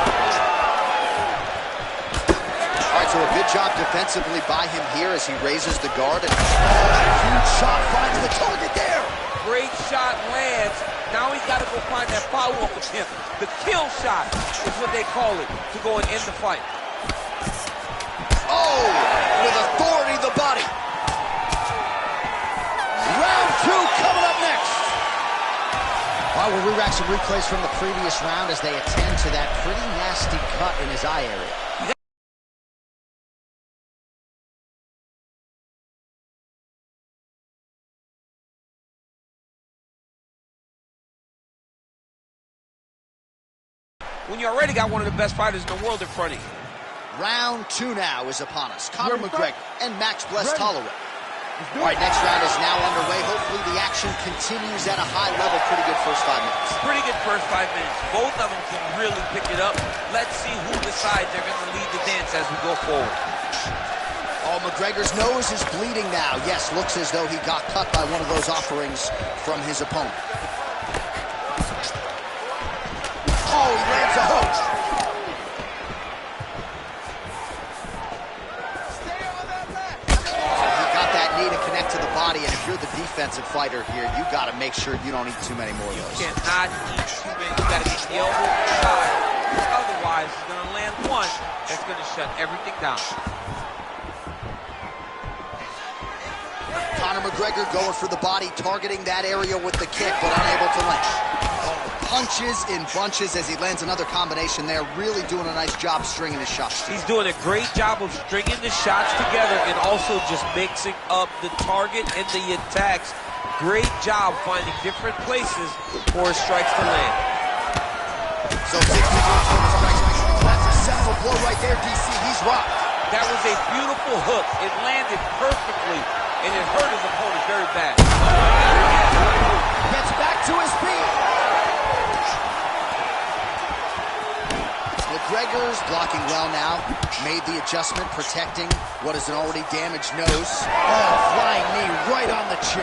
Speaker 2: All right, so a good job defensively by him here as he raises the guard. And huge shot finds the target there.
Speaker 3: Great shot lands. Now he's got to go find that follow-up attempt. The kill shot is what they call it, to go and end the fight.
Speaker 2: Oh, with authority the body. Round 2 coming up next. All right, we'll re-rack some replays from the previous round as they attend to that pretty nasty cut in his eye area.
Speaker 3: When you already got one of the best fighters in the world in front of you.
Speaker 2: Round 2 now is upon us. Conor McGregor and Max Blessed
Speaker 1: Ready.
Speaker 2: Holloway. All right, next round is now underway. Hopefully the action continues at a high level. Pretty good first 5 minutes.
Speaker 3: Pretty good first 5 minutes. Both of them can really pick it up. Let's see who decides they're going to lead the dance as we go forward.
Speaker 2: Oh, McGregor's nose is bleeding now. Yes, looks as though he got cut by one of those offerings from his opponent. Oh, he lands a hook. He got that knee to connect to the body, and if you're the defensive fighter here, you got to make sure you don't eat too many more of those.
Speaker 3: You cannot eat too many. You got to get the elbow inside. Otherwise, he's going to land one that's going to shut everything down.
Speaker 2: Conor McGregor going for the body, targeting that area with the kick, but unable to land. Punches in bunches as he lands another combination there, really doing a nice job stringing his shots.
Speaker 3: He's doing a great job of stringing the shots together and also just mixing up the target and the attacks. Great job finding different places for his strikes to land.
Speaker 2: So 60 strikes. That's a seminal blow right there, DC. He's rocked.
Speaker 3: That was a beautiful hook. It landed perfectly, and it hurt his opponent very bad.
Speaker 2: Gets back to his feet. McGregor's blocking well now. Made the adjustment, protecting what is an already damaged nose. Oh, flying knee right on the chin.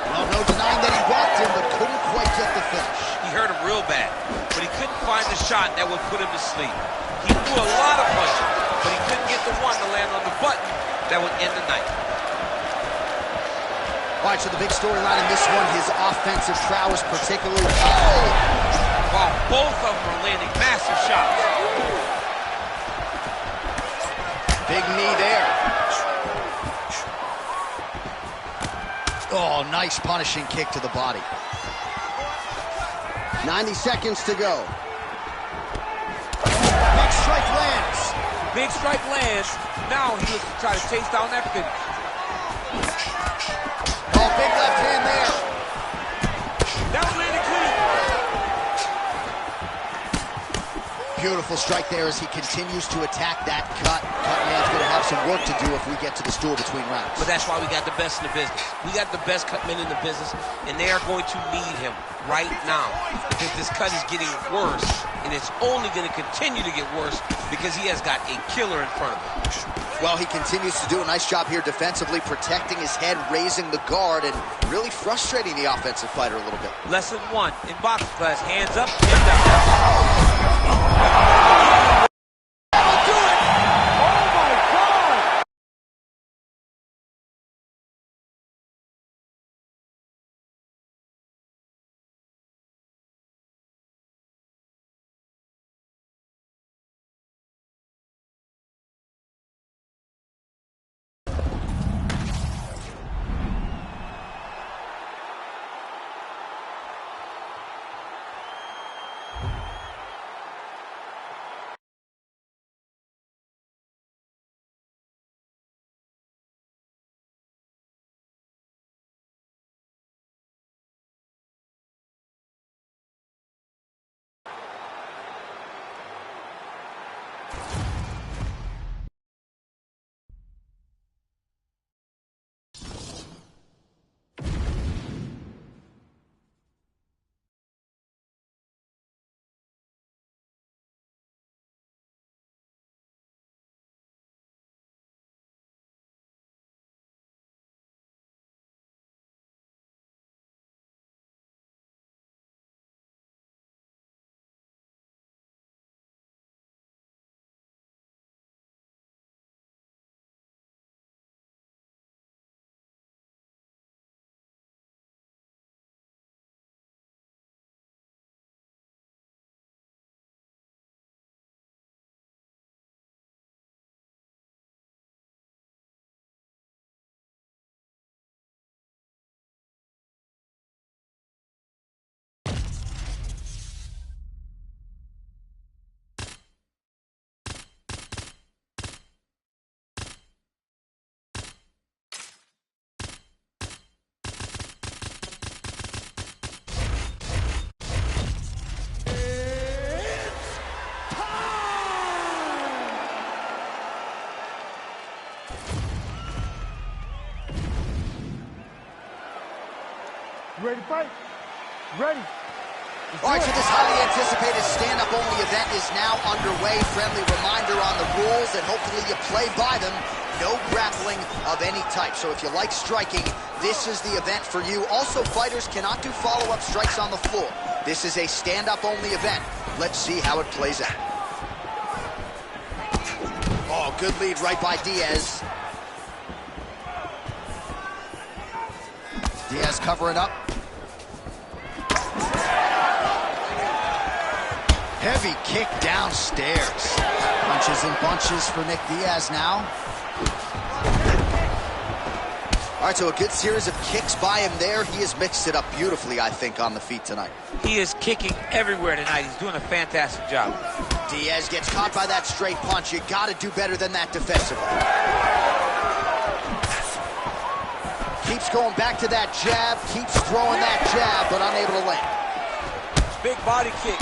Speaker 2: Well, no denying that he walked him, but couldn't quite get the finish.
Speaker 3: He hurt him real bad, but he couldn't find the shot that would put him to sleep. He threw a lot of punches, but he couldn't get the one to land on the button that would end the night.
Speaker 2: All right, so the big storyline in this one, his offensive prowess particularly. Oh!
Speaker 3: While both of them are landing massive shots.
Speaker 2: Big knee there. Oh, nice punishing kick to the body. 90 seconds to go. Big strike lands.
Speaker 4: Big strike lands. Now he looks to try to chase down that finish.
Speaker 2: Oh, big left hand there.
Speaker 4: That was landed clean.
Speaker 2: Beautiful strike there as he continues to attack that cut. Cutman's going to have some work to do if we get to the stool between rounds.
Speaker 3: But that's why we got the best in the business. We got the best cut men in the business, and they are going to need him right now because this cut is getting worse, and it's only going to continue to get worse because he has got a killer in front of him.
Speaker 2: Well, he continues to do a nice job here defensively, protecting his head, raising the guard, and really frustrating the offensive fighter a little bit.
Speaker 3: Lesson 1 in boxing class: hands up, chin down.
Speaker 2: I'll do it!
Speaker 1: Oh my God! You ready to fight? Ready.
Speaker 2: All right, so this highly anticipated stand-up only event is now underway. Friendly reminder on the rules, and hopefully you play by them. No grappling of any type. So if you like striking, this is the event for you. Also, fighters cannot do follow-up strikes on the floor. This is a stand-up only event. Let's see how it plays out. Oh, good lead right by Diaz. Diaz covering up. Heavy kick downstairs. Punches and bunches for Nick Diaz now. All right, so a good series of kicks by him there. He has mixed it up beautifully, I think, on the feet tonight.
Speaker 3: He is kicking everywhere tonight. He's doing a fantastic job.
Speaker 2: Diaz gets caught by that straight punch. You got to do better than that defensively. Keeps going back to that jab, keeps throwing that jab, but unable to land.
Speaker 4: Big body kick.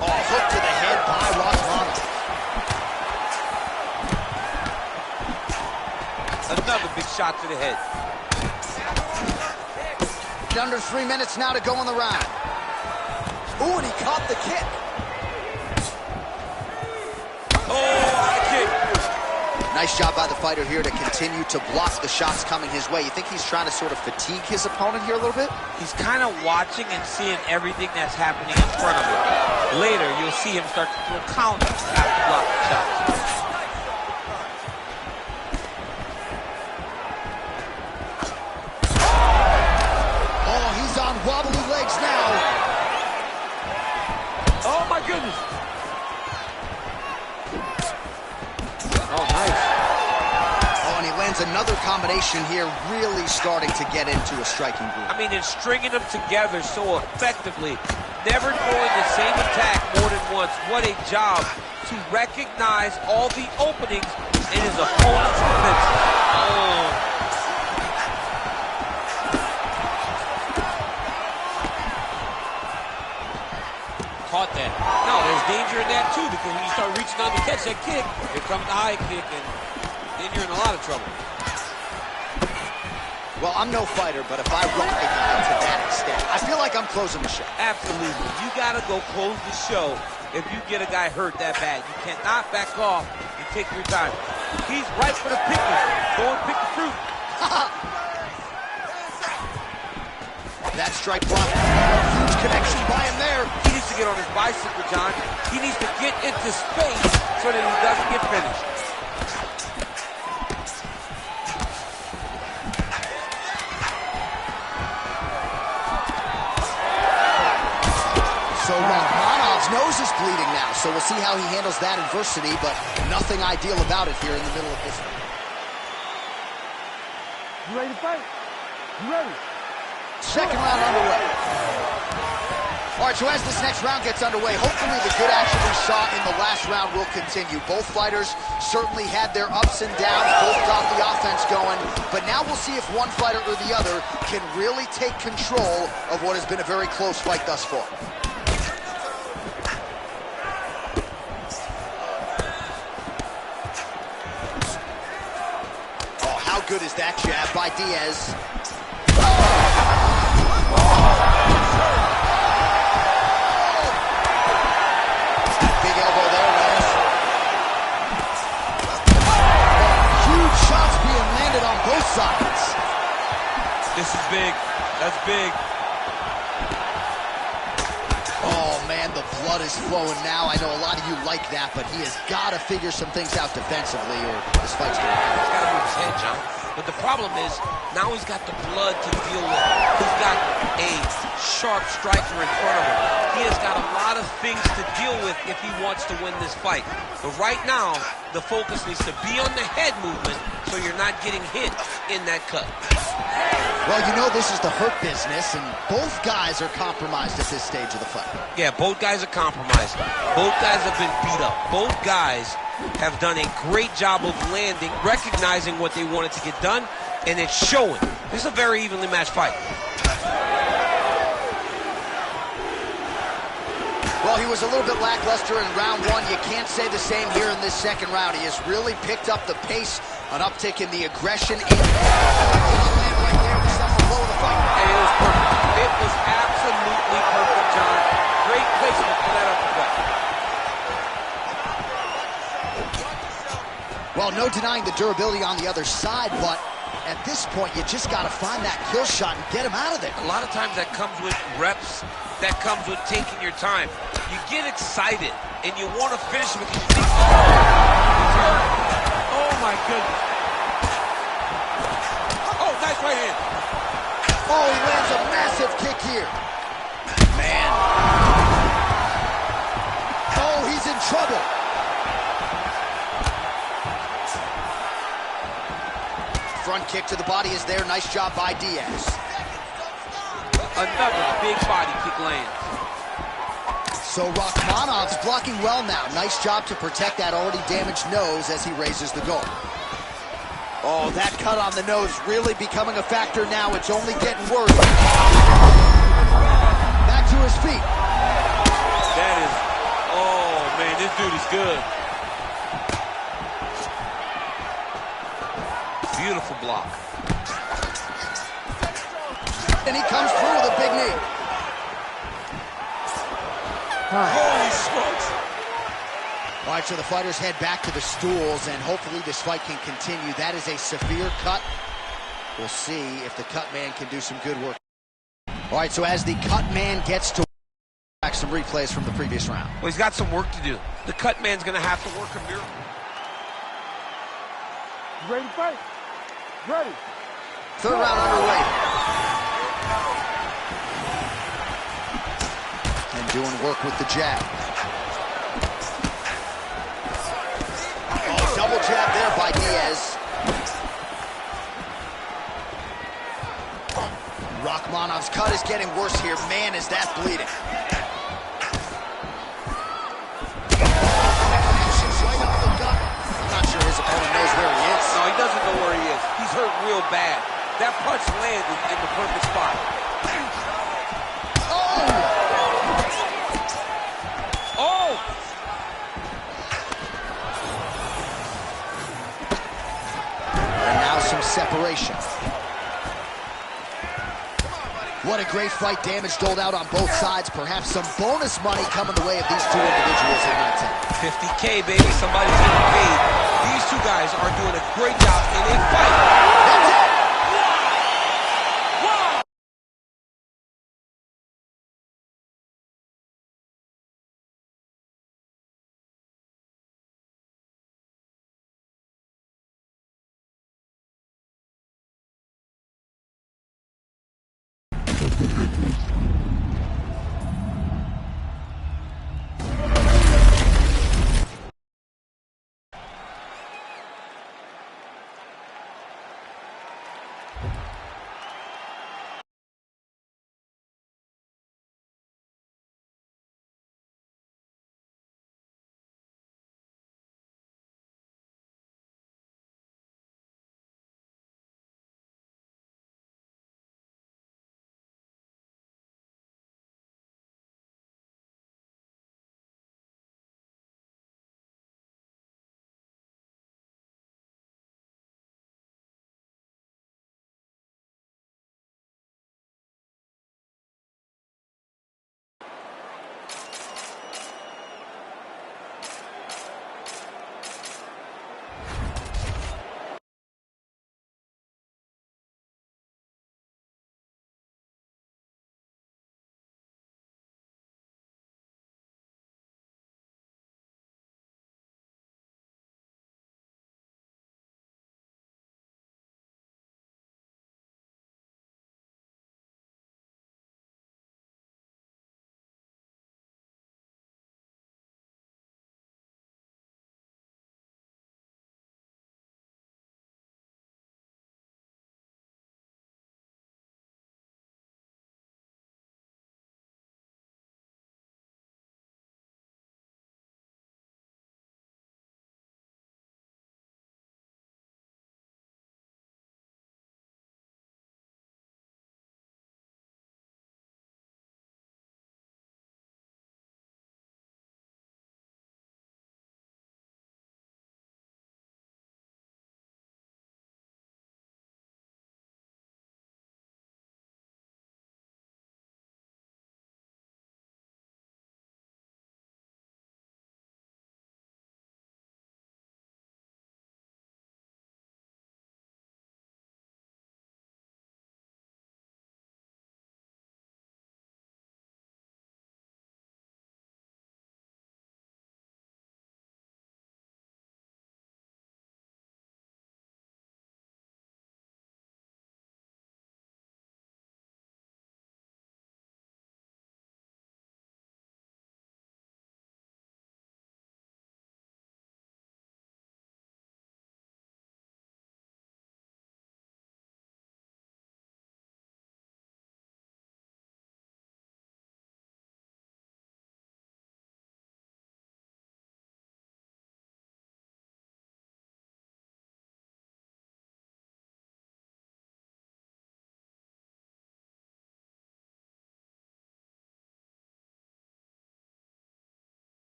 Speaker 2: Oh, hook to the head by Rockman.
Speaker 3: Another big shot to the head.
Speaker 2: right, under 3 minutes now to go in the round. Ooh, and he caught the kick.
Speaker 6: Oh, high kick.
Speaker 2: Nice job by the fighter here to continue to block the shots coming his way. You think he's trying to sort of fatigue his opponent here a little bit?
Speaker 3: He's kind of watching and seeing everything that's happening in front of him. Later, you'll see him start to throw counters after blocking shots.
Speaker 2: Oh, he's on wobbly legs now.
Speaker 4: Oh, my goodness. Oh, nice.
Speaker 2: Oh, and he lands another combination here, really starting to get into a striking groove.
Speaker 3: I mean, it's stringing them together so effectively, never throwing the same attack more than once. What a job to recognize all the openings in his opponent's defense. Oh.
Speaker 4: Caught that. No, there's danger in that, too, because when you start reaching out to catch that kick, here comes the high kick, and then you're in a lot of trouble.
Speaker 2: Well, I'm no fighter, but if I rock a guy to that extent, I feel like I'm closing the show.
Speaker 3: Absolutely. You got to go close the show if you get a guy hurt that bad. You cannot back off and take your time. He's right for the picking. Go and pick the fruit.
Speaker 2: That strike block, huge connection by him there.
Speaker 3: He needs to get on his bicycle, John. He needs to get into space so that he doesn't get finished.
Speaker 2: So Rachmanov's nose is bleeding now, so we'll see how he handles that adversity, but nothing ideal about it here in the middle of this.
Speaker 1: You ready to fight? You ready?
Speaker 2: Second round underway. All right, so as this next round gets underway, hopefully the good action we saw in the last round will continue. Both fighters certainly had their ups and downs, both got the offense going, but now we'll see if one fighter or the other can really take control of what has been a very close fight thus far. Oh, how good is that jab by Diaz? Big elbow there, Lance. Huge shots being landed on both sides.
Speaker 3: This is big. That's big.
Speaker 2: Oh, man, the blood is flowing now. I know a lot of you like that, but he has got to figure some things out defensively or this fight's going to end.
Speaker 3: He's got to move his head, John. But the problem is, now he's got the blood to deal with. He's got a sharp striker in front of him. He has got a lot of things to deal with if he wants to win this fight. But right now, the focus needs to be on the head movement so you're not getting hit in that cut.
Speaker 2: Well, you know this is the hurt business, and both guys are compromised at this stage of the fight.
Speaker 3: Yeah, both guys are compromised. Both guys have been beat up. Both guys have done a great job of landing, recognizing what they wanted to get done, and it's showing. This is a very evenly matched fight.
Speaker 2: Well, he was a little bit lackluster in round one. You can't say the same here in this second round. He has really picked up the pace, an uptick in the aggression. And it
Speaker 3: was perfect. It was absolutely perfect, John. Great placement for that uppercut.
Speaker 2: Well, no denying the durability on the other side, but at this point, you just got to find that kill shot and get him out of there.
Speaker 3: A lot of times that comes with reps. That comes with taking your time. You get excited, and you want to finish because you think,
Speaker 4: Oh, my goodness. Oh, nice right hand.
Speaker 2: Oh, he lands a massive kick here. Man. Oh, he's in trouble. Front kick to the body is there. Nice job by Diaz.
Speaker 3: another big body kick lands.
Speaker 2: So Rachmanov's blocking well now. Nice job to protect that already damaged nose as he raises the guard. Oh, that cut on the nose really becoming a factor now. It's only getting worse. Back to his feet.
Speaker 4: That is, oh man, this dude is good.
Speaker 3: Beautiful block.
Speaker 2: And he comes through big knee.
Speaker 6: Holy smokes.
Speaker 2: All right, so the fighters head back to the stools, and hopefully this fight can continue. That is a severe cut. We'll see if the cut man can do some good work. All right, so as the cut man gets to back some replays from the previous round.
Speaker 3: Well, he's got some work to do. The cut man's going to have to work a miracle.
Speaker 1: You ready to fight? Ready.
Speaker 2: Third round underway. And doing work with the jab. Oh, double jab there by Diaz. Rachmanov's cut is getting worse here. Man, is that bleeding. I'm not sure his opponent knows where he is.
Speaker 6: No, he doesn't know where he is. He's hurt real bad. That punch landed in the perfect spot. Oh!
Speaker 2: And now some separation. What a great fight. Damage doled out on both sides. Perhaps some bonus money coming the way of these two individuals at night 10.
Speaker 3: $50K, baby. Somebody's getting paid. These two guys are doing a great job in a fight.